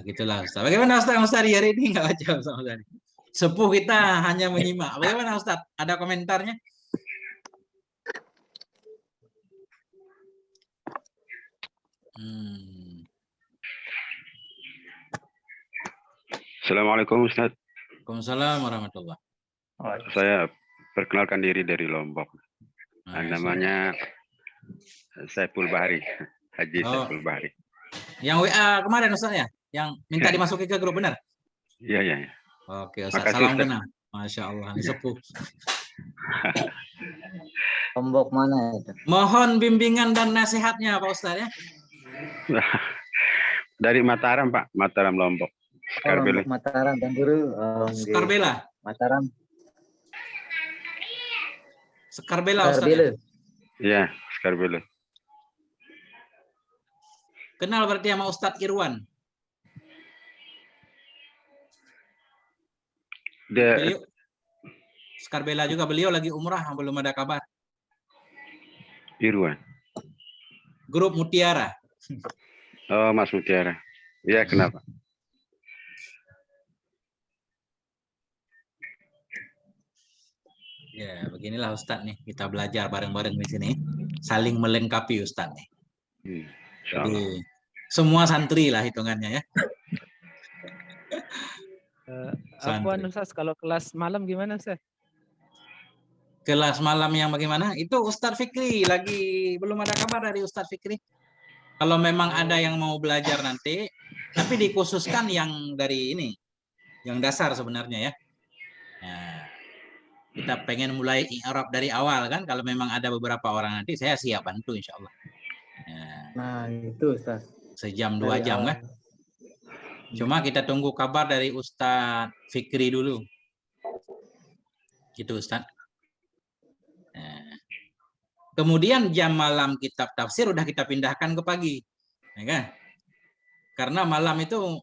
Begitulah, Ustaz. Bagaimana Ustaz hari ini enggak baca Ustaz? Sepuh kita hanya menyimak. Bagaimana Ustaz? Ada komentarnya? Assalamualaikum Ustaz. Waalaikumsalam warahmatullahi. Saya perkenalkan diri dari Lombok. Namanya Saiful Bahri, Haji Saiful Bahri. Yang WA kemarin Ustaz ya? Yang minta dimasuki ke grup, benar? Iya. Oke, Ustaz. Salam kenal. Masya Allah, ini sepuh. Lombok mana itu? Mohon bimbingan dan nasihatnya Pak Ustaz ya. Dari Mataram Pak, Mataram Lombok. Lombok Mataram dan Guru. Skarbela. Mataram. Skarbela Ustaz. Iya, Skarbela. Kenal berarti sama Ustadz Irwan. Beliau Skarbela juga, beliau lagi umrah, belum ada kabar. Irwan. Grup Mutiara. Oh, Mas Mutiara. Iya, kenapa? Ya, beginilah Ustadz nih. Kita belajar bareng-bareng di sini. Saling melengkapi Ustadz nih. Jadi semua santri lah hitungannya ya. Afwan Ustaz, kalau kelas malam gimana Ustaz? Kelas malam yang bagaimana? Itu Ustadz Fikri lagi belum ada kabar dari Ustadz Fikri. Kalau memang ada yang mau belajar nanti, tapi dikhususkan yang dari ini, yang dasar sebenarnya ya. Nah, kita pengen mulai i'rab dari awal kan. Kalau memang ada beberapa orang nanti, saya siap bantu insya Allah. Nah, itu Ustaz. Sejam 2 jam kan. Cuma kita tunggu kabar dari Ustadz Fikri dulu. Gitu Ustadz. Nah, kemudian jam malam kitab tafsir udah kita pindahkan ke pagi. Ya kan? Karena malam itu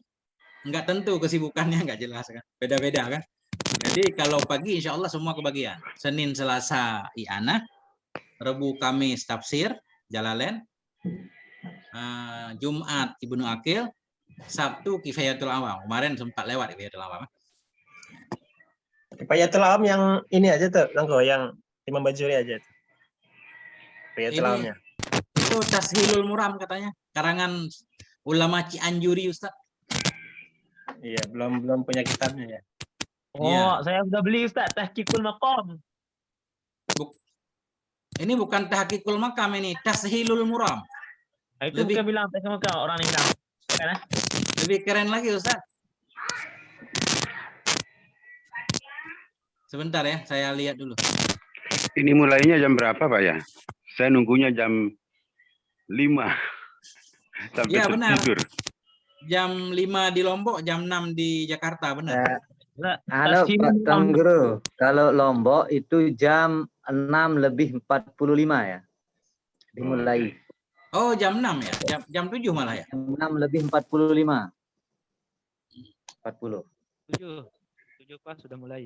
nggak tentu kesibukannya, nggak jelas kan. Beda-beda kan. Jadi kalau pagi insya Allah semua kebagian. Senin, Selasa, I'anah. Rabu, Kamis, tafsir, Jalalain. Jumat, Ibnu Aqil. Sabtu, Kifayatul Awam. Kemarin sempat lewat Kifayatul Awam. Kifayatul Awam yang ini aja tuh, Langko, yang Imam Bajuri aja. Kifayatul Awamnya. Itu Tashilul Muram katanya. Karangan ulama Cianjuri, Ustaz. Iya, belum punya kitabnya ya. Oh, saya sudah beli Ustaz, Tahqiqul Maqam. Ini bukan Tahqiqul Maqam, ini Tashilul Muram. Itu bukan bilang Tahqiqul Maqam, orang yang bilang. Lebih keren lagi Ustaz. Sebentar ya, saya lihat dulu. Ini mulainya jam berapa Pak ya? Saya nunggunya jam 5 sampai Ya benar. tidur. Jam 5 di Lombok, jam 6 di Jakarta, benar. Halo Pak Tuan Guru, kalau Lombok itu jam 6:45 ya, dimulai. Oh jam 6 ya, jam 7 malah ya? Jam 6:45. 40. 7 Pak sudah mulai.